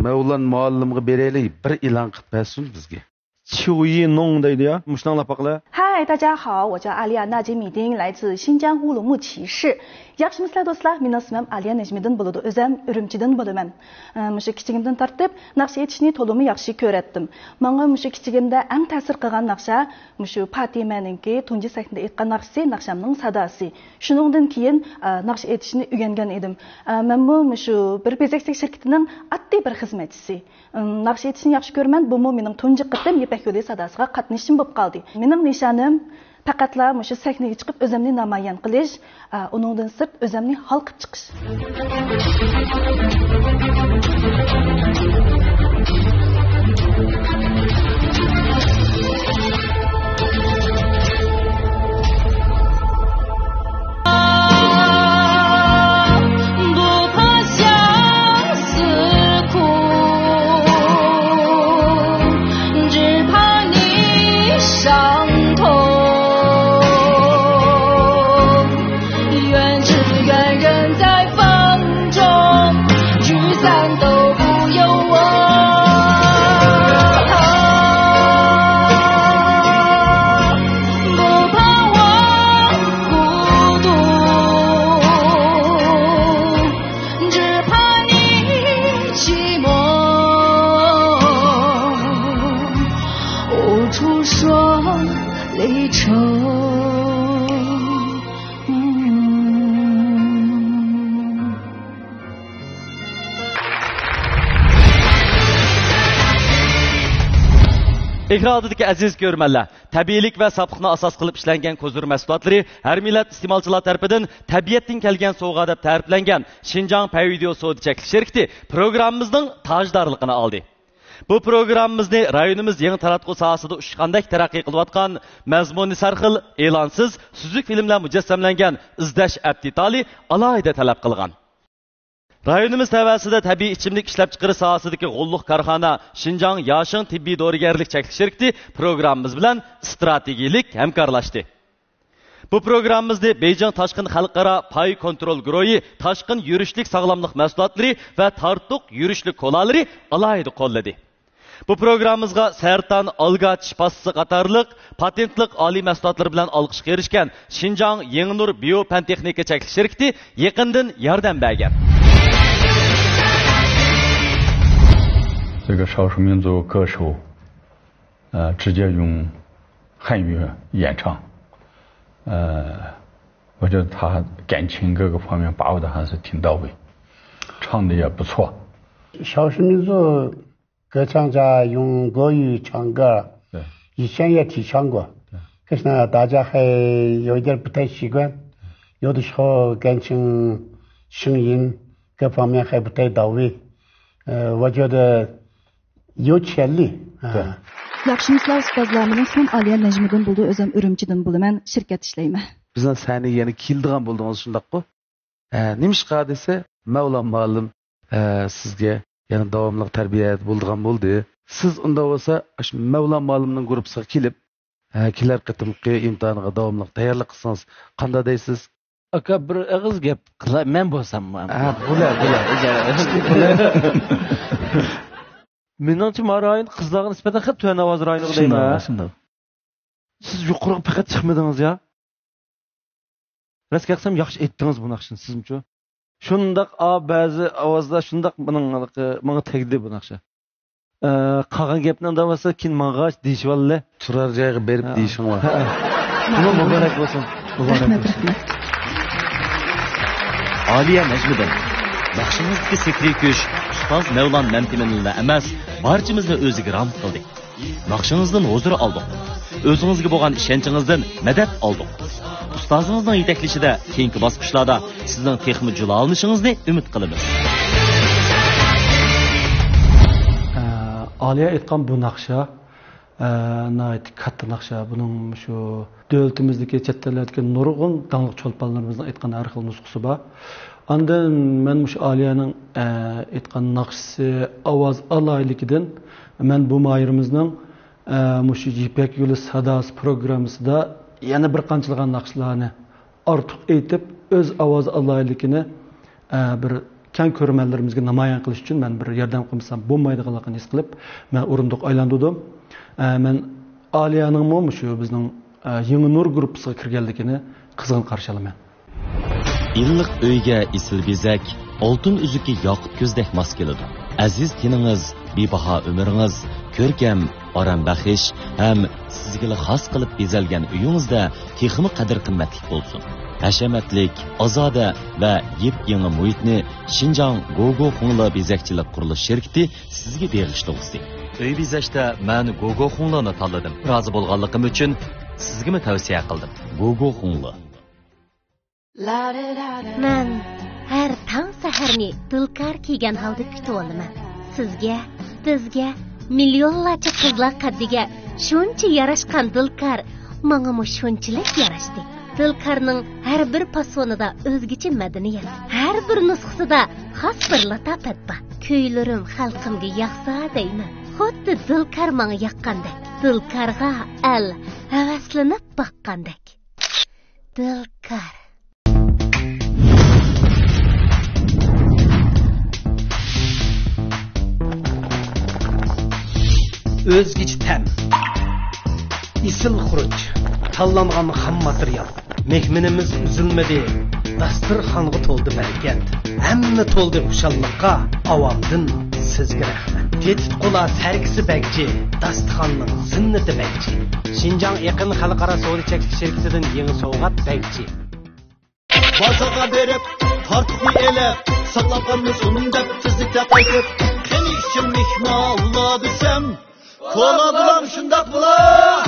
Mevlan muallimga beraylik, bir e'lon qilib bersin bizga. 秋意弄的呀，木上了不了。嗨，大家好，我叫阿利亚纳吉米丁，来自新疆乌鲁木齐市。Yaxshimizlar do'stlar, mening ismim Aliya Najmiddin bo'ladi. O'zim Urumchidan bo'laman. Mushu kichigimdan tortib naqsha etishni to'limi yaxshi ko'ratdim. Menga mushu kichigimda eng ta'sir qilgan naqsha mushu Fatimaninki tunji sahnada aytgan naqshasi, naqshamning sadasi. Shuningdan keyin naqsha etishni o'rgangan edim. Men mushu bir bezakchilik shirkatining oddiy bir xizmatchisi. Naqsha etishni yaxshi ko'raman. Bu mening tunji qitim Ipak yo'li sadasiga qatnashishim bo'lib qoldi. Mening nishonim faqatla mushu sahnaga chiqib o'zimni namoyon qilish, uningdan sirt o'zimni halqib chiqish. Ekradagi aziz ko'rmanlar, tabiiylik va safhni asos qilib ishlangan ko'zur mahsulotlari har millat iste'molchilar tomonidan tabiatdan kelgan sovg'a deb ta'riflangan Xinjiang Payvideo savdo cheklik shirkati programmamizning tojdorligini oldi. Bu programmamizni rayonimiz yangi taratquv sohasida ushqandek taraqqiy qilayotgan mazmuni sarxil, e'lonsiz, suzuk filmlar mujassamlangan izlash aptitali alohida talab qilgan. Rayonimiz tavasida tabiiy ichimlik ishlab chiqarish sohasidagi g'ulluq korxona Xinjiang Yashin tibbiy dorigarlik cheklik shirkati programmamiz bilan strategik hamkorlashdi. Bu programmamizni Beijing Tashqin xalqaro pay kontrol guruhi tashqin yurishlik sog'lomlik mahsulotlari va tartuq yurishlik kolalari alohida qo'lladi. Bu programmamizga Sartan Alga Chipassi qatorliq patentlik oliy mahsulotlar bilan olqishga erishgan Xinjiang Yengnur Biopantexnika cheklik shirkati yaqindan yordam bergan. 这个少数民族歌手，直接用汉语演唱，我觉得他感情各个方面把握的还是挺到位，唱的也不错。少数民族歌唱家用国语唱歌，以前也提倡过，可是呢，大家还有一点不太习惯，有的时候感情、声音各方面还不太到位，我觉得。 有潜力. Yaxshimizlar ustozlar, mening ismim Aliya Najmiddin bo'ldi, o'zim Urumchidan bo'laman, shirkat ishlayman. Bizdan sani yana keldigan bo'ldingiz shundaqmi? Nimishqa desa, Mavlon muallim sizga yana davomli tarbiya bo'ldigan bo'ldi. Siz unda bo'lsa, shu Mavlon muallimning guruhiga kelib, kelar qitimqi imtihoniga davomli tayyorlik qilsangiz, qanday deysiz? Aka bir og'iz gap qilay, men bo'lsam. Bular. Meningcha Maroyin qizlarga nisbatan xat tuan ovoz rayoniga deyman. Siz yuqoriga faqat chiqmadingiz ya. Rasqa qilsam yaxshi aytdingiz bu naqshni sizimcha. Shundaq ba'zi ovozlar shundaq menga tegdi bu naqsha. Qolgan gapni davomasa keyin menga deyishvalle. Turar joyga berib deyishing bor. Buni muborak bo'lsin. Aliya Najmiddin. Baxshimizdagi sekri kuch ustoz Mevlan Mamtiminilla emas, barchamizni o'ziga ram qildi. Naqshingizdan huzur oldik. O'zingizga bo'lgan ishonchingizdan madad oldik. Ustozingizning yetaklashida keyingi bosqichlarda sizning texmi jula olinishingizni umid qilamiz. Aliya aytgan bu naqsha nayt katta naqsha. Buning shu davlatimizdagi chet ellardagi nurg'un dangliq cho'lponlarimizning aytgan har xil nusxasi bor. Ondan men mush Aliyaning aytgan naqshisi ovoz alayligidan men bu mayirimizning mush Ipak yo'li sados programmasida yana bir qanchalar naqshlarni ortiq aytib o'z ovoz alayligini bir keng ko'rmanlarimizga namoyon qilish uchun men bir yordam qilsam bo'lmaydiganligini his qilib men o'rindiq aylantirdim. Men Aliyaning shu bizning Yangi Nur gruppasiga kirganligini qizg'in qarshi olaman. İlliq uyga isil bezak, oltin uzuki yoqut ko'zdek mos keladi. Aziz tiningiz, bebaho umringiz, ko'rkam, orom baxish ham sizga xos qilib bezalgan uyingizda texmi qadr qimmatli bo'lsin. Hashamatlik, ozoda va yep-yangi muhitni Xinjiang Gogo Xungla bezakchilik qurilish shirkati sizga bag'ishlaydi. Uy bezashda men Gogo Xunglani tanladim. Rozi bo'lganligim uchun sizga tavsiya qildim. Gogo Xungla. Men har tong saharni dilkar kiygan holda kutib olaman. Sizga, bizga, millionlarcha qizlar qaddiga shuncha yarashgan dilkar menga shunchalik yarashdi. Dilkarning har bir fasonida o'zgacha madaniyat, har bir nusxasida xos bir latofat bor. Kuylarim xalqimga yoqsa deyman. Xuddi dilkar menga yoqqandek, dilkarga al havaslanib boqqandek. Dilkar o'zgacha ta'm, isil xuruj, tanlangan ham material. Mehminimiz üzülmedi, dasturxonga to'ldi barakat. Hamma to'ldi xushalliqqa, avomdan sizga rahmat. Tetit qo'la sarkisi bagji, dasturxonning zinnati bagji. Xinjiang yaqin xalqaro savdo chekish shirkatidan yangi sovg'at bagji. Bazaga berib, tortib elib, saqlaqanni sundab tizlikda qaytib, qani kimlikni Allah desem, to'la bulam shundaq bular.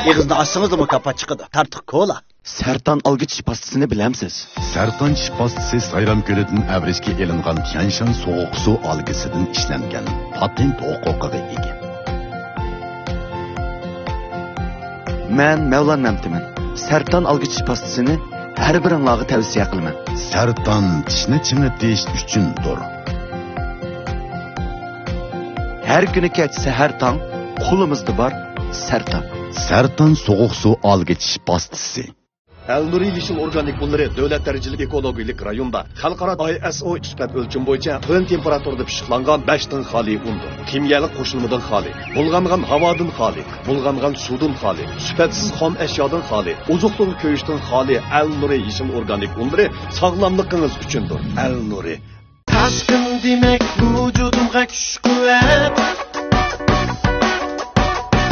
Yig'izni açsanız da mukafat çıkıdı. Tartık kola. Sertan algıç pastasını bilemsiz. Sertan pastası Sayram Gölü'nün evreşki elingan Tianshan soğuk su algısından işlengen. Patent hukuka ega. Men Mevlan Memtimin. Sertan algıç pastasını her bir anlağı tavsiye kılman. Sertan dişini çiğnetiş üçündür. Her günü geçse her tan kulumuzda var Sertan. Sertan soğuk su algıç pastası. Elnuri Yeşil Organik Bunları Devlet Dereceli Ekologik Rayonda Xalqaro ISO sifat ölçüm boyunca ön temperaturada pişiqlangan 5 tın xali undur. Kimyalik qo'shilmadan xali, bulg'angan havodan xali, bulg'angan suvdan xali, sifatsiz xom ashyodan xali, ozuqliq ko'yishdan xali Elnuri Yeşil Organik Bunları sog'lomligingiz uchundir. Elnuri. Taşkın demek vücudumga kuch-quvvat.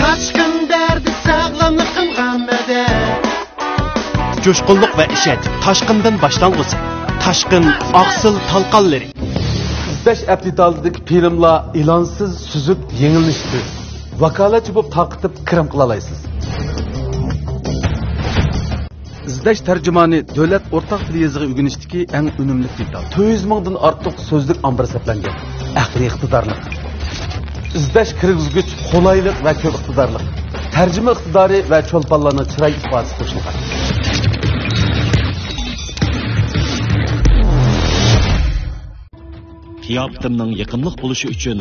Taşkın derdi sog'lomligimga madad. Coşkunluk ve işet, taşkından başlangısı. Taşkın, aksıl, talqalları. Izdash aptitaldagi filmlar ilonsiz suzib yengilishdi. Vakolatchi bo'lib taqitib kirim qila olasiz. Izdash tarjimoni davlat o'rtaq til yozig'i o'rganishdagi eng unumli detal. 400 mingdan ortiq so'zlik ombir saqlangan. Aqliy iqtidorlik. Izdash kirgizgich qo'laylik va ko'p iqtidorlik. Tarjima iqtidori va cho'lponlarning chiroy ifodasi qo'shilgan. Qiyofatimning yiqimliq bo'lishi uchun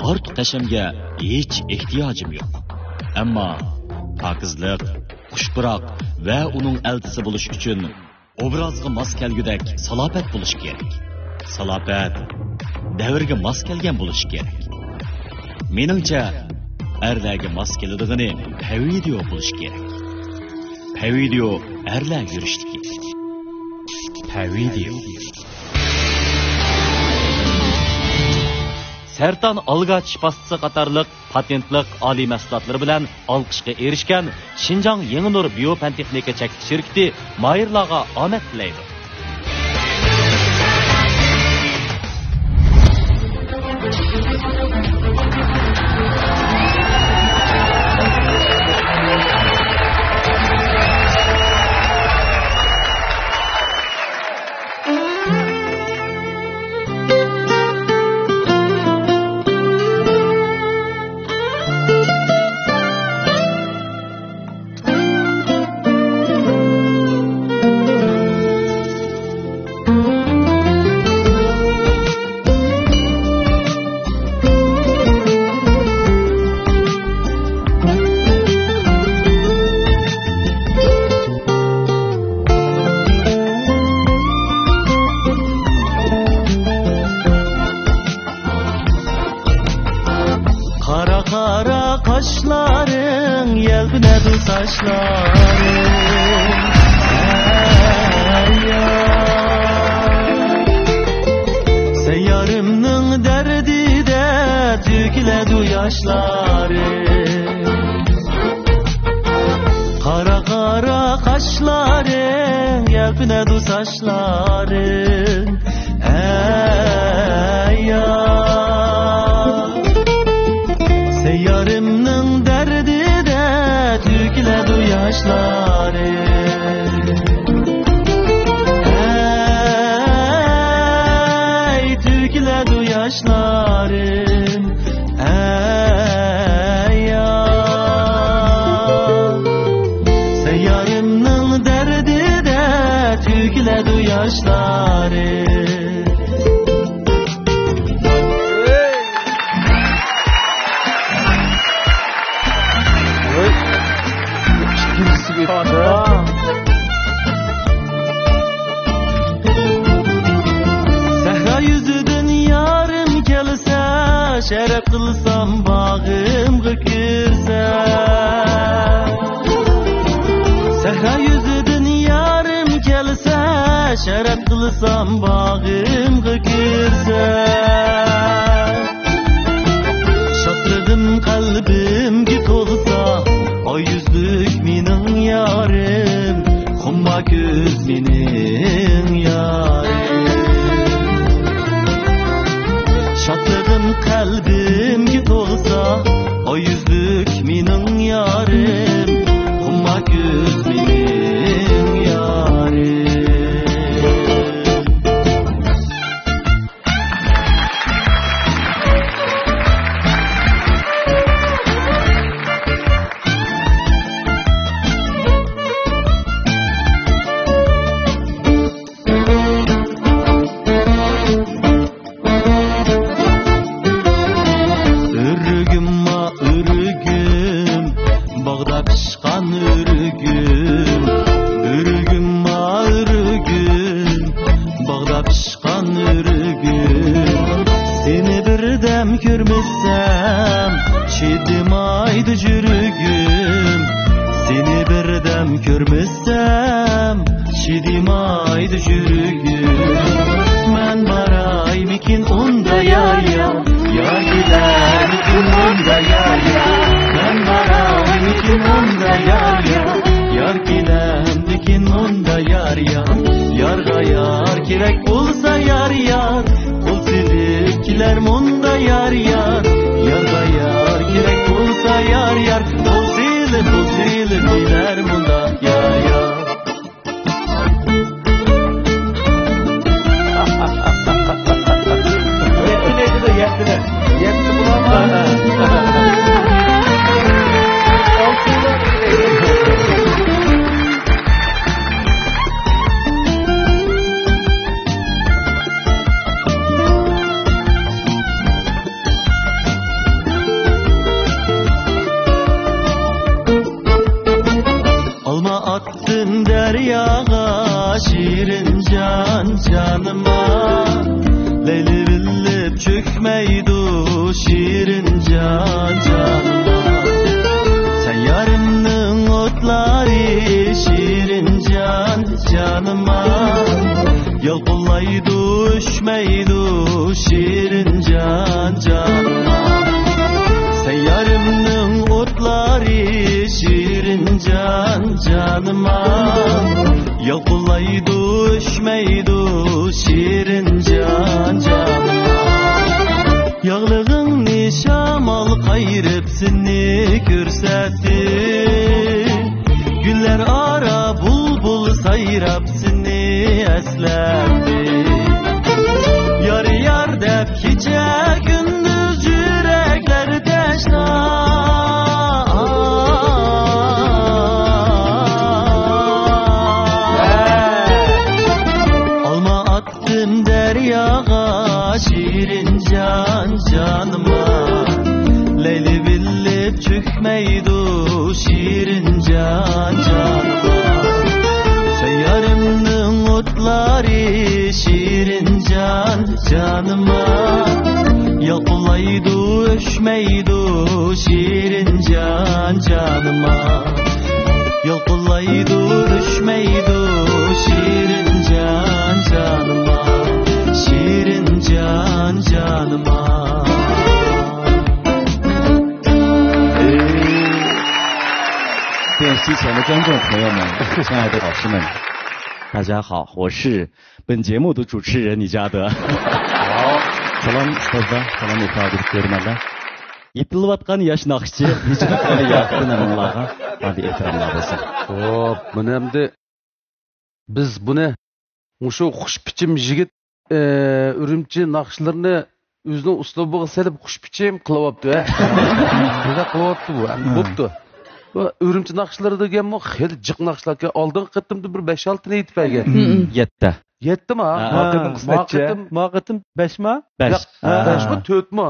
ortiq tashamga hech ehtiyojim yo'q. Ammo pokizlik, xushpuroq va uning eltisi bo'lish uchun obrazga mos kelgudek salofat bo'lishi kerak. Salofat davrga mos kelgan bo'lishi kerak. Meningcha erlarga mos keladigan pavidiyo bo'lishi kerak. Pavidiyo erlar yurishdiki. Pavidiyo Sertan algach pastasi qatorliq patentlik oliy mahsulotlari bilan olqishga erishgan Xinjiang Yangi Nur biopantexnika chekish shirkati mayirlarga omad tilaydi. yaşlarım Seyyarımның derdi de tükledu yaşlarım Kara kara kaşların yelpinedu saçların Seyyarımның derdi de tükledu yaşlarım Tükledu yaşlarım Seyyarımның derdi de tükledu yaşlarım Sehra yüzüdün yarım kelse şeref kılsam bağım gıkırsa Sehra yüzüdün yarım kelse şeref kılsam bağım gıkırsa Şatlığım kalbimgi tolsa o yüzlük minin yarım Kumma göz minin yarım Şatlığım kalbimgi tolsa o yüzlük minin yarım Kumma göz minin yarım Görmezsem çiğdim aydı jürgüm Seni birdem görmezsem çiğdim aydı jürgüm Men baray mikin onda yar ya Yar gider mikin onda yar ya Men baray mikin onda yar ya Yar gider mikin onda yar ya Yarga yar gerek olsa yar yar Ol silikler munda yar yar Yarga yar gerek olsa yar yar Ol silikler munda yar yar Yetti bulamaz Attın deryağa şirin can canıma Leyli billip çökmeydu şirin can canıma Sen yarımның otları şirin can canıma Yol kullaydu üşmeydu şirin can canıma Sen yarımның otları şirin can canıma Yol kullaydu üşmeydu şirin can canıma Yağlığın nişamal kayırıp seni görsetti Güller ara bulbul sayrap seni esletti Yar yar dep gece gündüz yürekler teşna Deryağa şirin can canıma Leyli billip çökmeydu şirin can canıma Seyyarımның otları şirin can canıma Yollaydu öşmeydu şirin can canıma yig'laydi düşmeydi şirin can canıma şirin can canıma电视前的观众朋友们，亲爱的老师们，大家好，我是本节目的主持人李嘉德。好，Salam ustozlar, salam ifade ko'rmanlar. Yetilayotgan yosh naqshchi hijrat qilib yaqin anlarga hadi ehtiromlar bo'lsin. Hop, buni hamda biz buni o'sha xushbichim yigit Urumchi naqshlarini o'zining uslubiga solib xushbichim qilyapti. Nima qilyapti bu? Bo'pti. Urumchi naqshlari deganmi, xil jiq naqshlarga oldingi qatimda bir 5-6 ne yetib bergan. 7. 7 mi? Maqatim 5 mi? 5. 5 mi? 4 mi?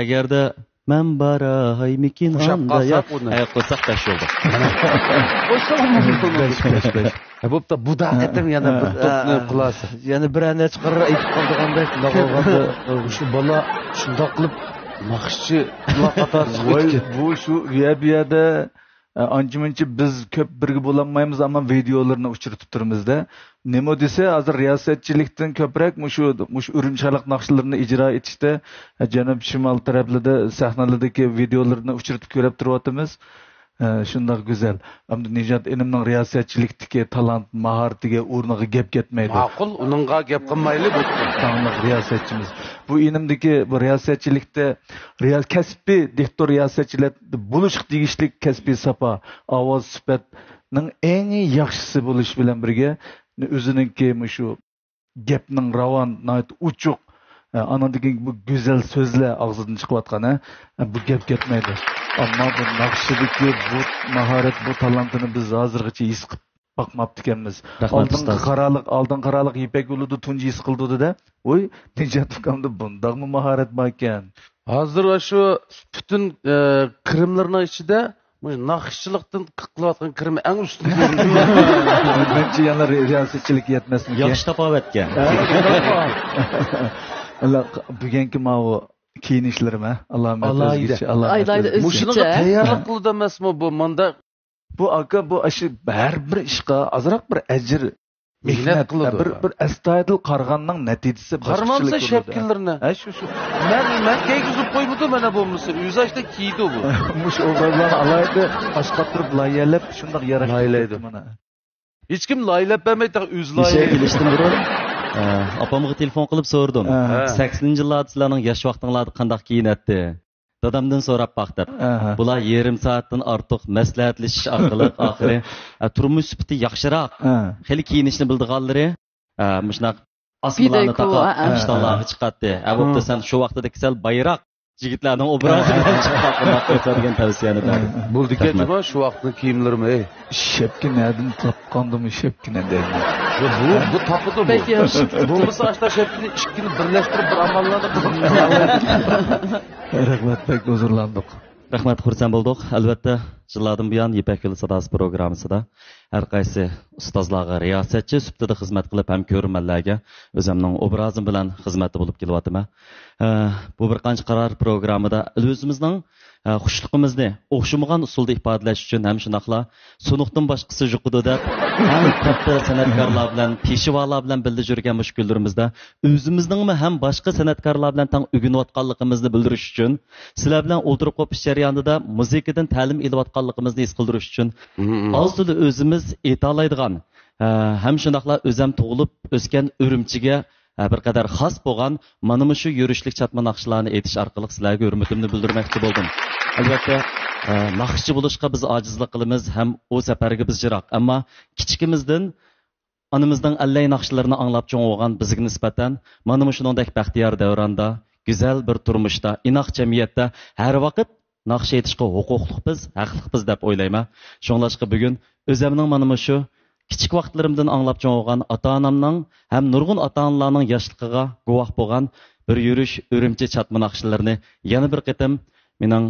Agarda men baraymikin handaya qo'ysak 5 bo'ldi. Bo'pti, bu daqiqatim yana bir to'pni qilasiz. Yana bir ana chiqarib aytib qolgandek qolganda shu bola shundoq qilib naqshchi qator bu shu yerda ancha-muncha biz ko'p birga bo'lolmaymiz, ammo videolarni uchirtib turamizda. Nima desa, hozir riyosatchilikdan ko'proq shu Urumchi xalq naqshlarini ijro etishda janub shimol taraflarda sahnalardagi videolarni uchirtib ko'rib turyapmiz. Shundoq go'zal. Hamda Nijat inimning riyosatchilikdagi talant, mahoratiga o'rniga gap ketmaydi. Ma'qul, uningga gap qilmayli bo'pti. Tanliq riyosatchimiz. Bu inimdagi bu riyosatchilikda kasbiy diktor riyosatchilar bo'lish tegishli kasbiy sapa, ovoz sifatning eng yaxshisi bo'lish bilan birga o'ziningki shu gapning ravon, uchuq anadagi bu go'zal so'zlar og'zidan chiqayotgani bu gap ketmaydi. Ammo bu naqshidagi bu mahorat, bu talantini biz hozirgacha his qilib boqmabdi ekanmiz. Oldin qaraliq Ipak yo'lida tunji his qildi-da, voy, Nijat ukamda bundaqmi mahorat bor ekan. Hozir shu butun kirimlarning ichida naqshchilikdan qilayotgan kirimi eng ustun ko'rindi. Menimcha yana riyosatchilik yetmasmi? Yaxshi tapovatgan. Bugungi mau kiyinishlarimi? Allohga mushunga tayyorlik qildi emasmi bu? Menda bu aka bu ashi har bir ishga azroq bir ajr mehnat qiladi. Bir astoydil qarg'anning natijasi qarmansa shapkinlarni. Shu. Men kiygizib qo'yibdi mana bo'lmasa. Uyzashda kiydi bu. Mush obrazlarni alayda boshqatirib layalab shundoq yarashlaydi mana. Hech kim laylab bermaydi, o'z laylaydi. Apamga telefon qilib so'rdim. 80-yillarda sizlarning yosh vaqtinglarda qanday kiyinatdi? Dadamdan so'rab baqdim. Bular yarim soatdan ortiq maslahatlashish orqali oxiri turmush sifati yaxshiroq, xili kiyinishni bildiganlari mushunaq asmalarni taqib ishtonlarga chiqatdi. Bo'pti, sen shu vaqtda sal bayroq yigitlarning obrazi bilan chiqib degan tavsiyani berdi. Bo'ldi-ku, shu vaqtning kiyimlarimi? Shepkinadan topqandimi shepkina deyman. Bu topidi bu. Bo'lmasa ashta shepkini ikkini birlashtirib bir amallarni qilib. Rahmat, pek huzurlandik. Rahmat, xursand bo'ldik. Albatta, yillardan buyon Ipak yo'li sadosi programmasida har qaysi ustozlarga riyosatchi sifatida xizmat qilib ham ko'rmanlarga o'zimning obrazim bilan xizmatda bo'lib kelyapman. Bu bir qancha qaror programmada o'zimizning xushliqimizni o'xshamagan usulda ifodalash uchun ham shunaqla sunuqdan boshqasi yo'qdi deb ham katta san'atkorlar bilan, peshvolar bilan birga yurgan mushkullarimizda o'zimizningmi ham boshqa san'atkorlar bilan tang o'rganayotganligimizni bildirish uchun, sizlar bilan o'tirib qo'pish jarayonida muzikadan ta'lim olayotganligimizni his qildirish uchun oldida o'zimiz aytoladigan ham shunaqla o'zim tug'ilib o'sgan Urumchiga bir qadar xos bo'lgan mana shu yurishlik chatma naqshlarni aytish orqali sizlarga hurmatimni bildirmoqchi bo'ldim. Albatta, naqshchi bo'lishga biz ojizlik qilamiz, ham u safarga biz jiroq. Ammo kichikimizdan onamizning allay naqshlarini anglab cho'ng bo'lgan bizga nisbatan mana shuningdek baxtiyor davronda, go'zal bir turmushda, inoq jamiyatda har vaqt naqsh aytishga huquqliq biz, haqliq biz deb o'ylayman. Shunlashqa bugun o'zimning mana shu kichik vaqtlarimdan anglab cho'g'gan ota-onamning ham nurg'un ota-onalarning yoshligiga guvoh bo'lgan bir yurish Urumchi chatma naqshlarini yana bir qatam mening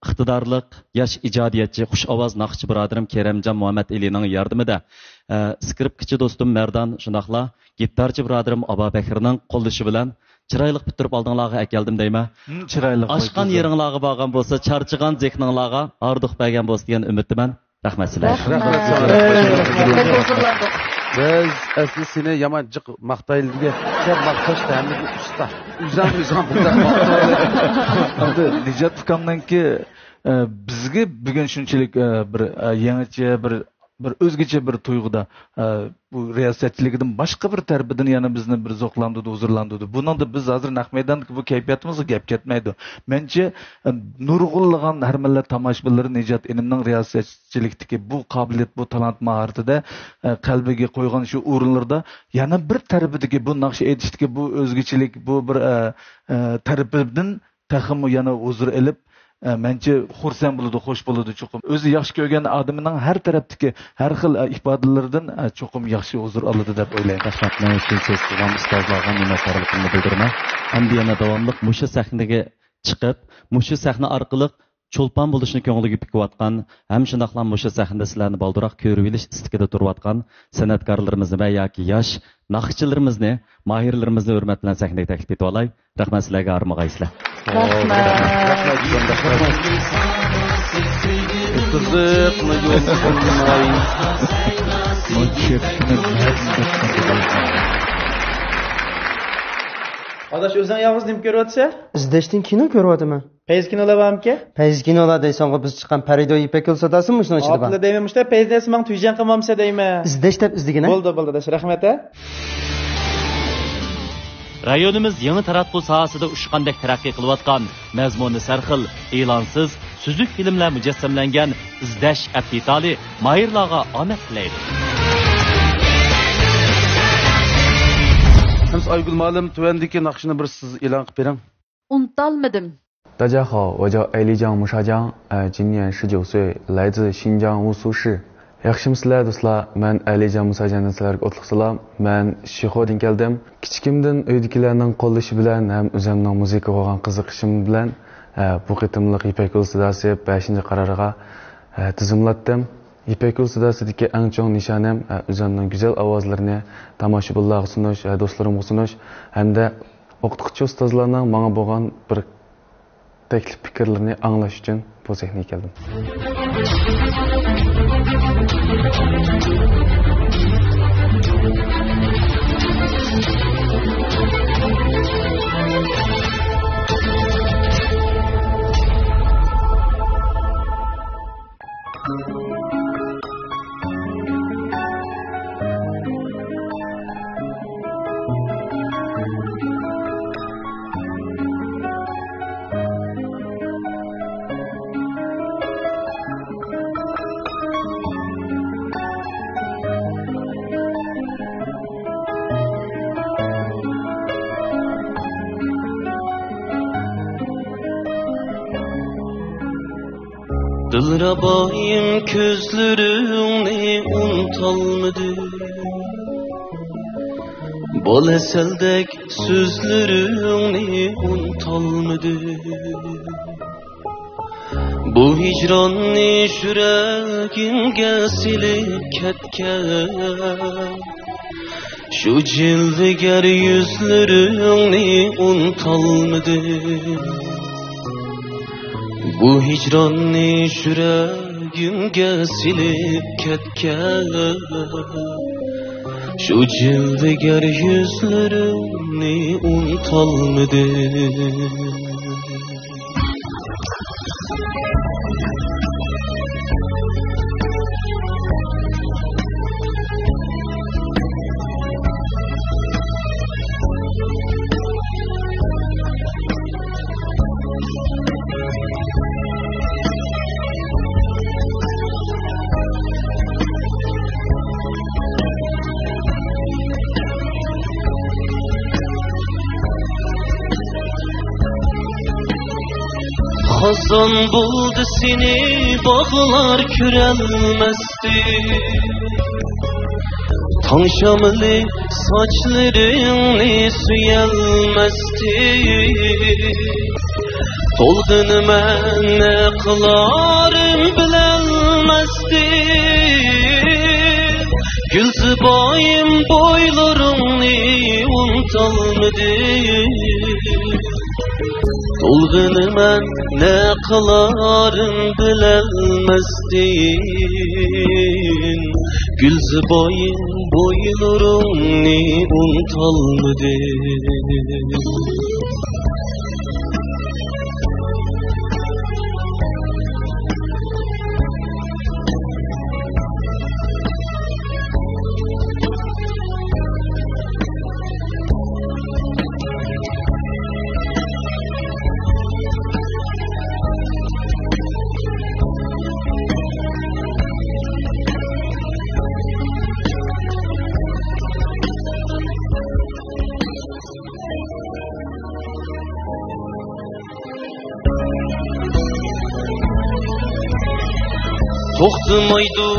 iqtidorliq yosh ijodiyatchi xush ovoz naqshchi birodarim Keramjon Muhammad Alining yordamida skripkachi do'stim Mardan shundoqla gitarchi birodarim Abobakirning qo'llashi bilan chiroyli bitirib oldinglarga akeldim deyman. Chiroyli. Oshqan yeringlarga borgan bo'lsa, charchigan zehninglarga orduq bergan bo'lsa degan umiddaman. Rahmat sizlarga. Biz asli seni yaman jiq maqtayliga sen maqtash ta'mini usta. Uzam bunday maqtayli. Nijat ukamdanki bizga bugun shunchalik bir yangicha bir o'zgacha bir tuyg'uda bu riyosatchiligidan boshqa bir tarbidan yana bizni bir zo'qlandirdi, huzurlandirdi. Buningda biz hozir naq maydondagi bu kayfiyatimizga gap ketmaydi. Mencha nurg'unlagan har millat tomoshabinlari Nijat inimning riyosatchilikdagi bu qobiliyat, bu talant mahoratida qalbiga qo'ygan shu o'rinlarda yana bir tarbidagi bu naqsh aytishdagi bu o'zgachilik, bu bir tarbidan taxim yana huzur elib mencha xursand bo'ladi, xo'sh bo'ladi cho'qim. O'zi yaxshi ko'rgan odamining har tarafdagi har xil ifodalardan cho'qim yaxshi huzur oladi deb o'ylayman. Rahmat, men uchun siz qilgan ustozlarga minnatdorligimni bildiraman. Hamda yana davomli mushu sahnaga chiqib, mushu sahna orqali cho'lpon bo'lishni ko'ngliga pikayotgan, ham shundaqla mushu sahnada sizlarni baldiroq ko'rib olish istikida turayotgan san'atkorlarimizni va yoki yosh naqshchilarimizni, mohirlarimizni hurmat bilan sahnaga taklif etib olay. Rahmat sizlarga, armag'aysizlar. Adaş o'zing yolg'iz nim ko'ryapsa? Izdashdan kino ko'ryapman. Payz kinolar bormi-ki? Payz kinolar deysang'a biz chiqqan Parido Ipekul sadosimi shuni ichida bor. Otli deymanmi-da, payz mang tuyjan qilmamsa deyman. Izdash deb izdigina. Bo'ldi, adaş, rahmat a. Rayonimiz yangi taratqu sohasida ushqandek taraqqiy qilayotgan, mazmuni sarxil, e'lonsiz, suzuk filmlar mujassamlangan izdash apitali mahirlarga omad tilaydi. Siz Aygul Malim tuvandagi naqshini bir siz e'lon qilib bering. Unutolmadim. 大家好，我叫艾丽江木沙江，今年19岁，来自新疆乌苏市。Yaxshimsizlar do'stlar, men Alijon Musajondan sizlarga o'tliq salom. Men Shihodin keldim. Kichikimdan uydagilarning qo'llashi bilan ham o'zimning muzikaga bo'lgan qiziqishim bilan bu qitimliq Ipak yo'l sadosi 5-qarorga tizimlatdim. Ipak yo'l sadosidagi eng chong nishonim o'zimning go'zal ovozlarini tomoshabinlarga sunish, do'stlarimga sunish hamda o'qituvchi ustozlarning menga bo'lgan bir taklif fikrlarini anglash uchun bu sahnaga keldim. Dilrabayım közlerini unutalmadı. Bol eseldek sözlerini unutalmadı. Bu hicranni yüreğimge silip ketken. Şu cildiger yüzlerini unutalmadı. Bu hicranni yüreğimge silip ketken. Şu cildiger yüzlerini unutalmadı. Hazan buldu seni bağlar kürelmezdi. Tan şamlı saçlarını süyelmezdi. Toldun ben ne kılarım bilemezdi. Gül zıbayım boylarını unutalmadı. Dolğunu mən nə qılarım biləlməzdin Gülzü boyunurumni unutalmıdin Toxtamaydı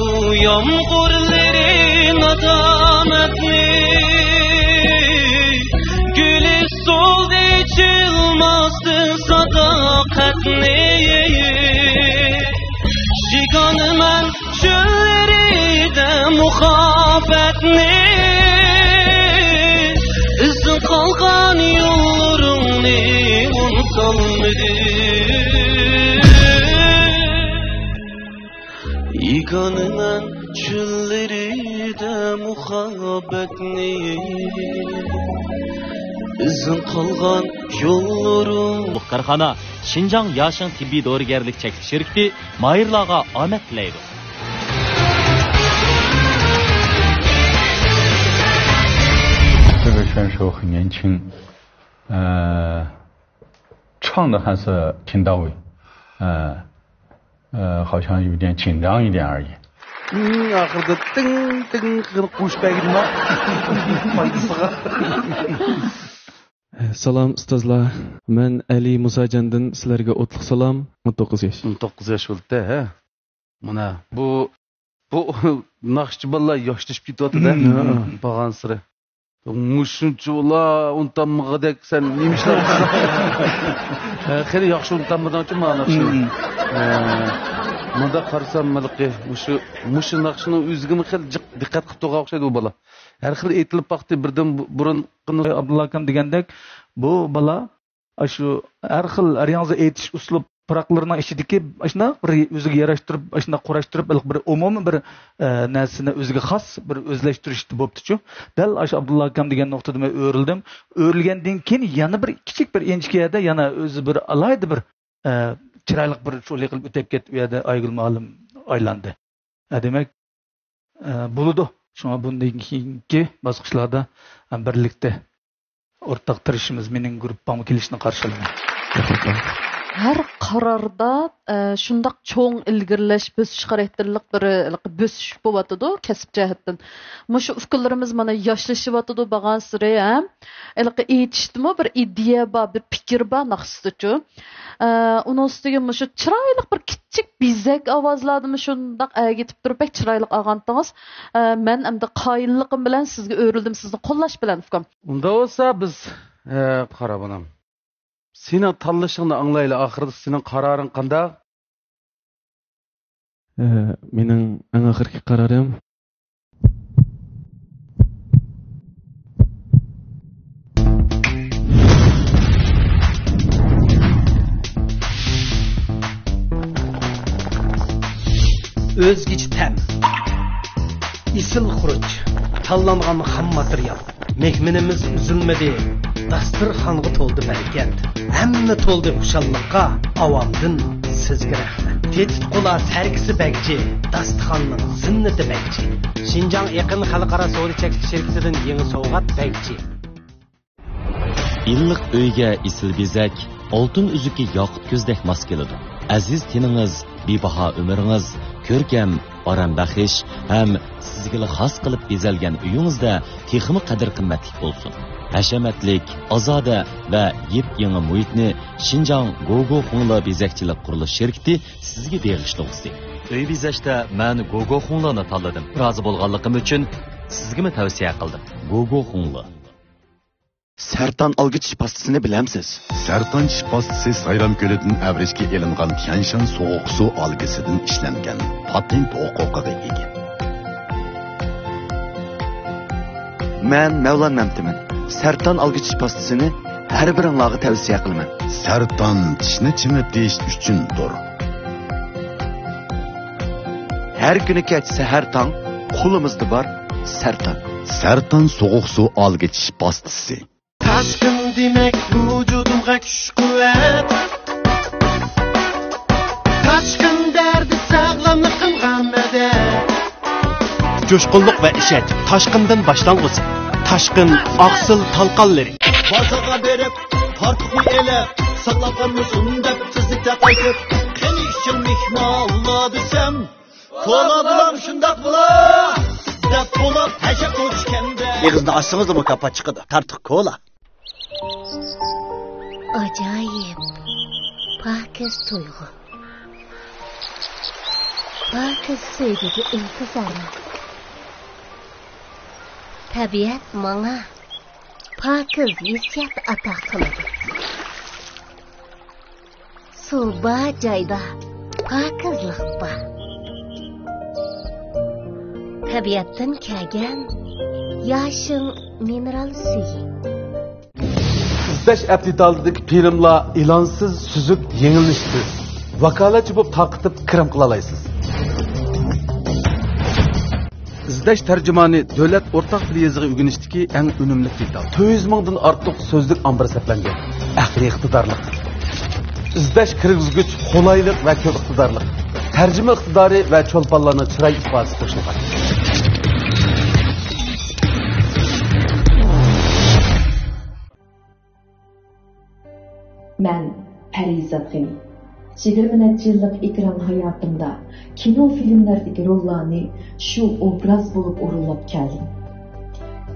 yağmurların adametli Gülü soldu içilmezdi sadakatli Şiganı mən çölleride muhabbetli İzin kalkan yollarını unutalmıdır Yıkanı mən çölleride muhabbetli İzin kalgan yollarım Karxana Şinjan Yaşın Tibbi Doğrugerlik Çekli Şirkti Mayırlağa Ahmet Leydo 这个选手很年轻，唱的还是挺到位，好像有点紧张一点而已。Ahırda tın tın kuş belgini Salam ustozlar. Men Ali Musajandan sizlarga o'tliq salom. 19 yosh. 19 yosh bo'ldi, ha. Mana bu naqshchi bolalar yoshlashib ketyapti-da. Bag'an siri. Mushuncholar unutmag'idek sen nima ishlar qilsan? Xeyli yaxshi unutmadan-chi mana naqshni. Bunda qarasam malqi mushu naqshni o'zigimi xil diqqat qilib turgan o'xshaydi u bola. Har xil aytilib vaqti birdan burun Abdulla akam degandek bu bola shu har xil ariyangizni aytish uslub paraqlarning ichidagi ashuna bir o'ziga yarashtirib ashuna qurashtirib bir umumiy bir narsani o'ziga xos bir o'zlashtirishdi bo'pti-chu. Dal shu Abdulla akam degan nuqtada men o'rildim. O'rilgandan keyin yana bir kichik bir inchkiyada yana o'zi bir alayda bir chiroyli bir cho'li qilib o'tib ketib u yerda Aygul ma'lum aylandi. Demak bo'ladi. Shunga bundan keyingi bosqichlarda birlikda o'rtaq tirishimiz mening gruppamga kelishini qarshilayman. Her qararda şundaq çoğun ilgirleş bösüş karakterlik bir bösüş bovatıdı kesip cehettin. Şu fikirlerimiz mana yaşlaşıvatıdı bağan sıraya hem. Eğitiştimi bir ideya ba, bir fikir ba naqsıdıcı. Onun üstüge şu çıraylık bir küçük bizek avazladım şundaq gitip durup pek çıraylık ağantınız. Men emde qayıllıqım bilen sizge öğrüldüm, sizni qollaş bilen fikam. Unda olsa biz qarab anam. Senin tanlışını anlayla ahırda senin kararın qanda? Mening eng oxirgi qarorim Özgüç tem, isil xuruç, tanlanğan xam material, mehminimiz üzülmedi, dasturxonga to'ldi barakat, hamma to'ldi xushalliqqa, avomdan sizga rahmat. Tetik qo'la sarkisi bagji, dasturxonning zinnati bagji. Xinjiang yaqin xalqaro savdo cheklanish shirkatidan yangi sovg'at bagji. İlliq uyga isil bezak, oltin uzuki yoqut ko'zdek mos keladi. Aziz tiningiz, bebaho umringiz, ko'rkam, orambaxish ham sizga xos qilib bezalgan uyingizda texmi qadr qimmatli bo'lsin. Hashamatlik, ozoda va yep-yangi muhitni Xinjiang Gogo Xungla bezakchilik qurilish shirkati sizga berishmoqda. Uy bezashda men Gogo Xunglani tanladim. Rozi bo'lganligim uchun sizga tavsiya qildim. Gogo Xungla. Sertan algıç pastasını bilemsiz. Sertan pastası Sayram Gölü'nün Everest'e elingan Tianshan soğuk su algısından işlengen patent hukuka ega. Men Mevlan Memtimin. Sertan algıç pastasını har biringlarga tavsiya qilaman. Sartan tishni chimib deyish uchundir. Har kuni kech sahar tong qo'limizda bor sartan. Sartan soğuk su algıç pastisi. Taşkın demek vücudumga kuch-quvvat. Taşkın derdi sağlamlıqım g'amada. Coşqunluq va ishonch Toshqindan boshlang'usi. Toshqin oqsil talqonlari. Bazaga berib, tortib elib, saqlab qolmasin deb tizlikda qaytib, qani uchun mehmonlar desam, kola bilan shundoq bo'lar. Deb bo'lib hasha qo'chganda. Yig'izni açsınızda mukafot chiqadi. Tartiq kola. Ajoyib. Pakiz tuyg'u. Pakiz sevgiga intizorman. Tabiat menga pakiz hissiyat ato qiladi. Suv bor joyda pakizlik bor. Tabiatdan kelgan yashin mineral suvi. İzdash aptitaldagi filmlar ilonsiz, suzuk, yengilishsiz. Vakolatchi bo'lib taqitib kirim qila olasiz. İzdash tarjimoni davlat o'rtaq til yoziga o'rganishdagi eng unumli detal. 400 mingdan ortiq so'zlik ombir saqlangan. Aqliy iqtidorlik. İzdash kirgizgich, qo'laylik va ko'p iqtidorlik. Tarjima iqtidori va cho'lponlarning chiroy ifodasi qo'shilgan. Mən Pərizat Xəni. 20 neçə illik ekran həyatımda kino filmlərdəki rollarını şu obraz olub orulab gəldim.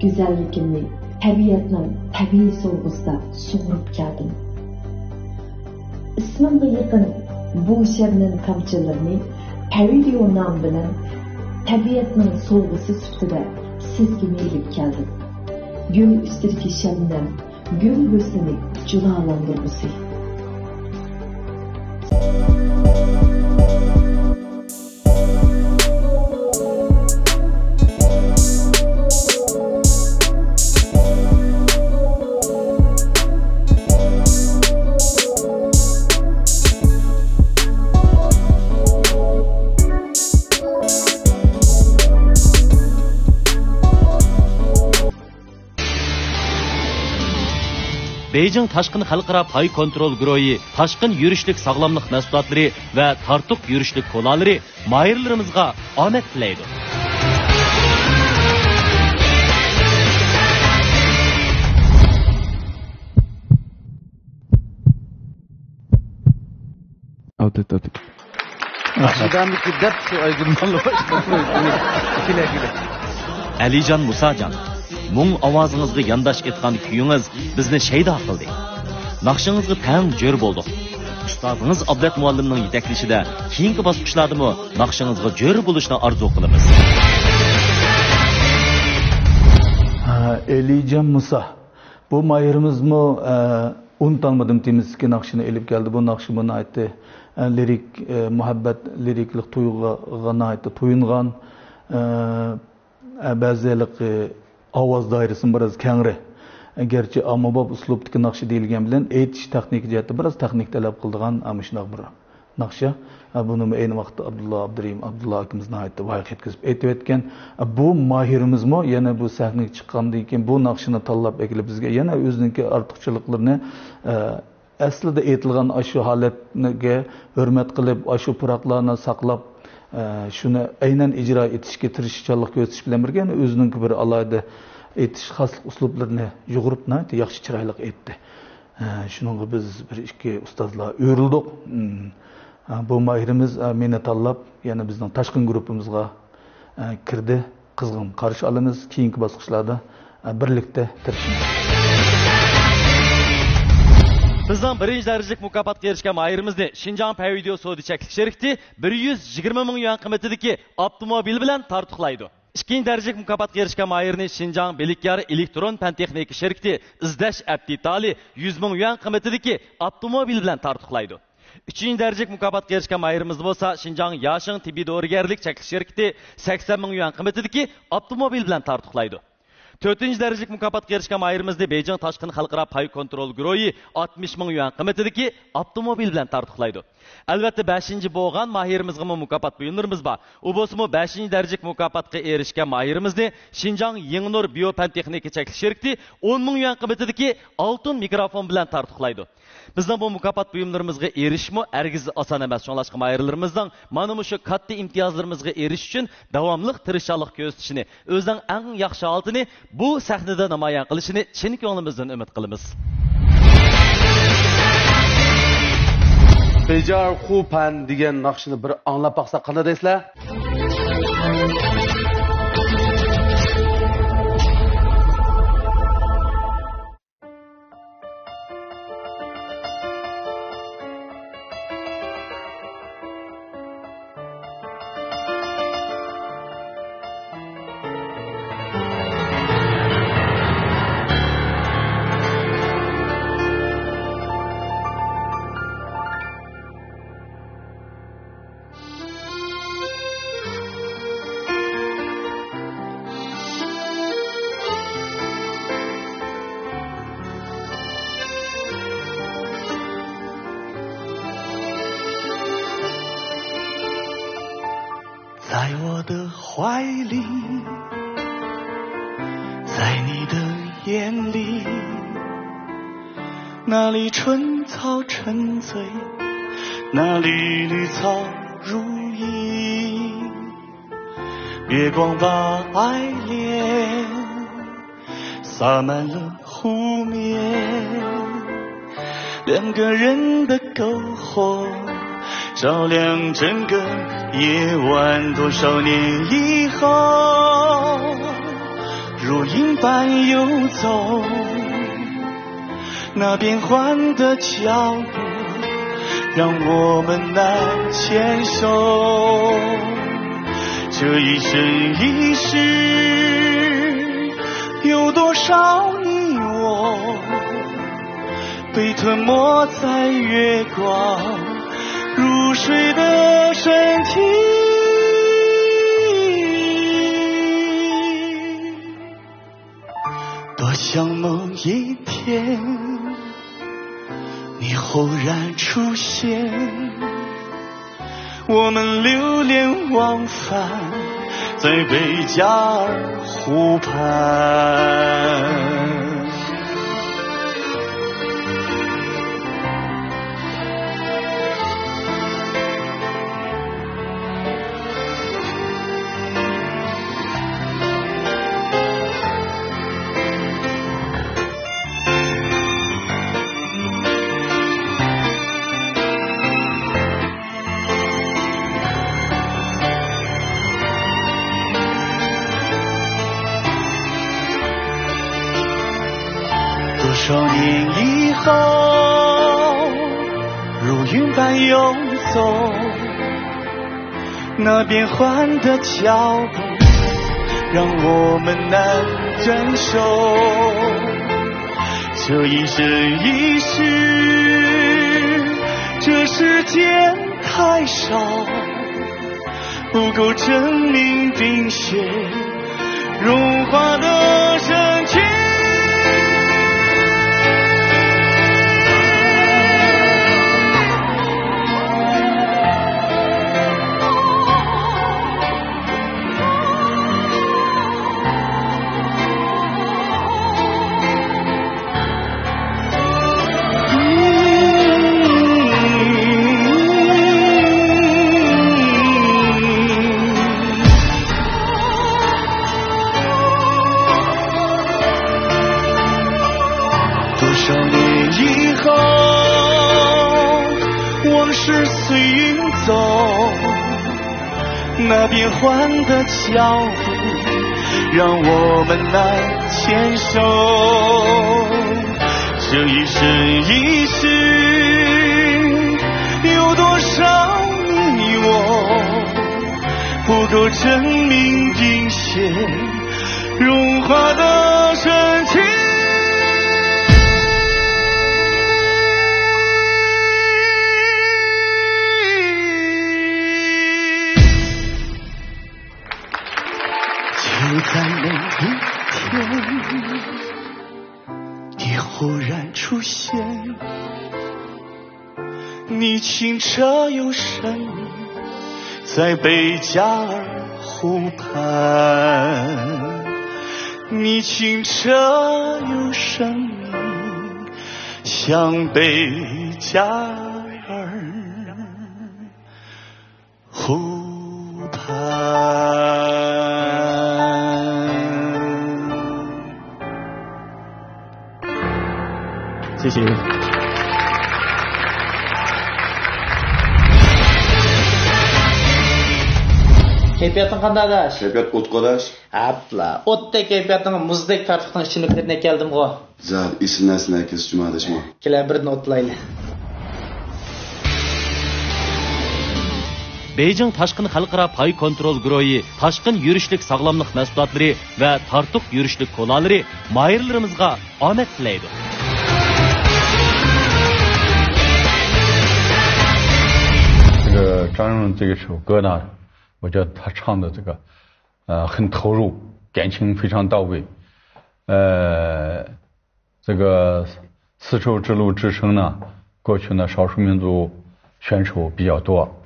Gözəllikimni təbiətin təbii sorğusunda suğurub gəldim. İsmimə yaxın bu şəbnəm kamçılarını Pavidio nam bilan təbiətin sorğusu sütüdə sizga elib gəldim. Gül üstündəki şəbnəm gül hüsnini cülalandırması. Beijing Toshqin xalqaro pay kontrol guruhi, Toshqin yurishlik sog'lomlik mahsulotlari va tartuq yurishlik kolalari mayirlarimizga omad tilaydi. Alijon Musajon, mung ovozingizga yandash etgan kuyingiz bizni shaydo qildi. Naqshingizga tang jo'r bo'ldik. Ustozingiz Abdat muallimning yetaklishida keyingi bosqichlardami naqshingizga jo'r bo'lishni orzu qilamiz. Alijon Musa. Bu mayirimizmi unutalmadım temizki naqshini elib keldi. Bu naqshi buni aytdi. Lirik muhabbat, liriklik tuyg'uga aytdi. To'yingan ba'zilik ovoz doirasini biroz kengri. Gerçi amobab uslubdagi naqshi deyilgan bilan aytish texnik jihatda biroz texnik talab qildigan amishnoq bir naqsha. Buni ayni vaqtda Abdulla akimizning aytdi, voqea yetkazib aytib o'tgan. Bu mahirimizmi yana bu sahnaga chiqqandan keyin bu naqshini tanlab ekilib bizga yana o'ziniki ortiqchiliklarni aslida aytilgan shu holatga hurmat qilib, shu puroqlarni saqlab shuni aynan ijro etishga tirishchilik ko'rsatish bilan birga o'zining bir alohida aytish xoslik uslublarini yug'urib yaxshi chiroyli aytdi. Shuningga biz bir ikki ustozlar o'rildik. Bu mahirimiz meni tanlab yana bizning Toshqin guruhimizga kirdi. Qizg'in qarshi olamiz. Keyingi bosqichlarda birlikda tirishamiz. Bizning birinchi darajalik mukofotga erishgan mahirimizni Xinjiang Pavideo Sodi cheklik sherikti 120 ming yuan qiymatidagi avtomobil bilan tartiqlaydi. İkinci darajalik mukofotga erishgan mahirni Xinjiang Belikyar elektron fan texnika sherikti izdash aptitali 100 ming yuan qiymatidagi avtomobil bilan tartiqlaydi. Üçüncü darajalik mukofotga erishgan mahirimiz bo'lsa Xinjiang Yashing tibbiy dorigarlik cheklik sherikti 80 ming yuan qiymatidagi avtomobil bilan tartiqlaydi. 4-nji derejalik mukofotga erishgan mahirimizde Beijing Tashqin Xalqaro pay kontrol guruhi 60 ming yuan qiymatidagi avtomobil bilan tartiblaydi. Albatta 5-nji bo'lgan mahirimizga mukofot buyumlarimiz bor. U bo'lsa-mu 5-nji derejalik mukofotga erishgan mahirimizni Xinjiang Yingnur Biofan Texnika cheklanish şirkati 10 ming yuan qiymatidagi oltin mikrofon bilan tartiblaydi. Bizning bu mukofot buyumlarimizga erishishmi ergiz oson emas. Shunlashqa mahirlarimizning mana shu katta imtiyozlarimizga erishish uchun davomli tirishchilik ko'rsatishini, o'zining eng yaxshi holatini bu sahnada namoyon qilishini chin ko'nglimizdan umid qilamiz. Bejar Xupan degan naqshini bir anglab baqsa qanday deysizlar?在我的怀里，在你的眼里，那里春草沉醉，那里绿草如茵，月光把爱恋洒满了湖面，两个人的篝火照亮整个夜晚。多少年以后，如云般游走，那变幻的脚步让我们难牵手。这一生一世，有多少你我被吞没在月光入睡的身体，多想某一天你忽然出现，我们流连忘返在贝加尔湖畔。多少年以后，如云般游走，那变幻的脚步让我们难忍受。这一生一世，这世间太少，不够证明冰雪融化的深情。多少年以后，往事随云走，那变幻的脚步让我们难牵手。这一生一世，有多少你我不够证明冰雪融化的深情。就在那一天，你忽然出现，你清澈又深，在贝加尔湖畔，你清澈又深，像贝加尔湖畔。谢谢。Keyfiyating qanday adash? Keyfiyat o'tqa adash. Abla, o'tdek keyfiyating muzdek tartibning ichimliklarine keldim-ku. Zal, isim nasına kes cuma adashma. Kelar birini o'tlayli. Beijing Tashqin Xalqaro Pay Kontrol Guruhi, Tashqin yurishlik sog'lomlik mahsulotlari va tartuq yurishlik ko'lalari mayirlarimizga omad tilaydi. 张荣这个首歌呢，我觉得他唱的这个很投入，感情非常到位。这个丝绸之路之声呢，过去呢少数民族选手比较多，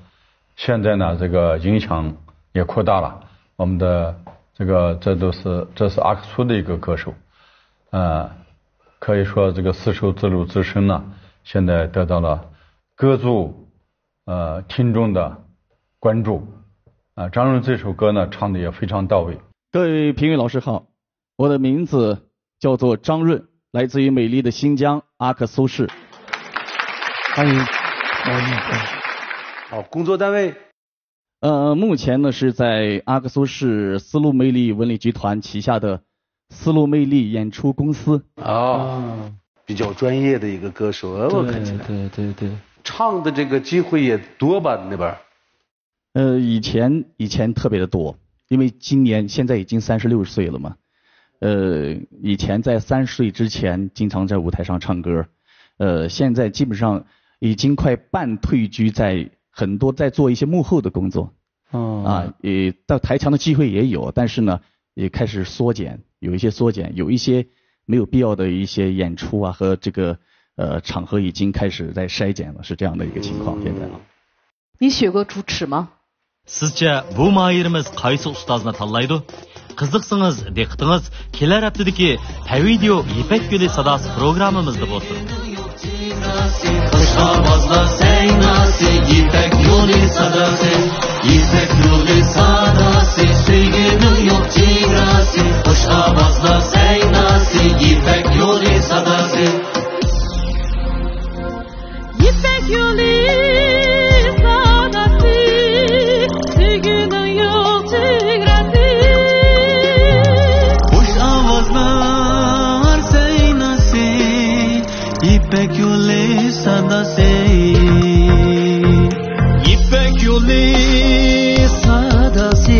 现在呢这个影响也扩大了。我们的这是阿克苏的一个歌手，可以说这个丝绸之路之声呢，现在得到了各族听众的关注。张润这首歌呢唱的也非常到位。各位评委老师好，我的名字叫做张润，来自于美丽的新疆阿克苏市。欢迎。好，工作单位。目前呢是在阿克苏市丝路魅力文旅集团旗下的丝路魅力演出公司。比较专业的一个歌手，我看起来。对。唱的这个机会也多吧那边？以前特别的多，因为现在已经36岁了嘛。以前在30岁之前经常在舞台上唱歌，现在基本上已经快半退居在很多在做一些幕后的工作。也到台前的机会也有，但是呢也开始缩减，有一些没有必要的一些演出啊和这个场合已经开始在筛减了，是这样的一个情况。现在你学过主持吗？ Sizce bu mayirimiz qaysi ustozini tanlaydi? Qiziqsangiz, diqqatingiz kelar haftadagi Pavideo Ipak Yo'li sadosi programmamizda bo'lsin. Xushobozlar saynasi, Ipak Yo'li sadosi, Ipak Yo'li sadosi, sevgining yo'q chegarasi. Xushobozlar saynasi, Ipak Yo'li sadosi. İpek yolu sadası, sevginin yol çegresi. Hoş avazlar seynası, İpek yolu sadası. İpek yolu sadası,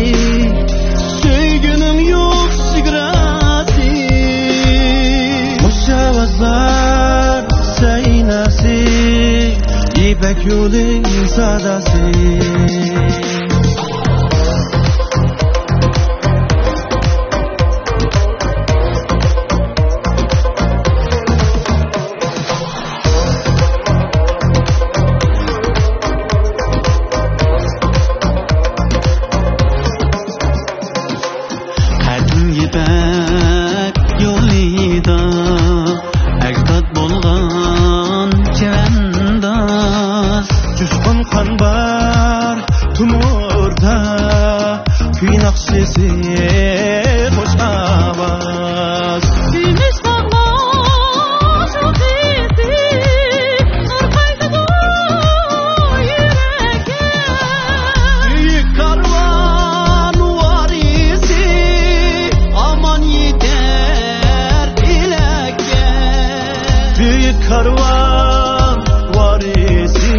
sevginin yol çegresi. Hoş avazlar seynası, İpek yolu sadası. Kalbim İpek yolida, ecdat bolgan çevendas. Coşkun kan var tumurda, Küy nakşisi hoş avaz. Gümüş bağlar çok izi, Arkaydı bu yüreğe. Büyük karvan varisi, Aman yeter ileke. Büyük karvan varisi,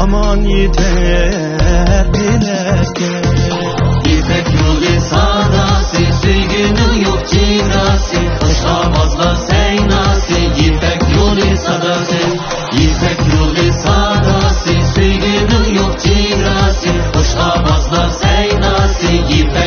Aman yeter ileke. İpek yolu sadası, sevginin yok çegresi. Hoşabazlar seynası, İpek yolu sadası. İpek yolu sadası, sevginin yok çegresi. Hoşabazlar seynası, İpek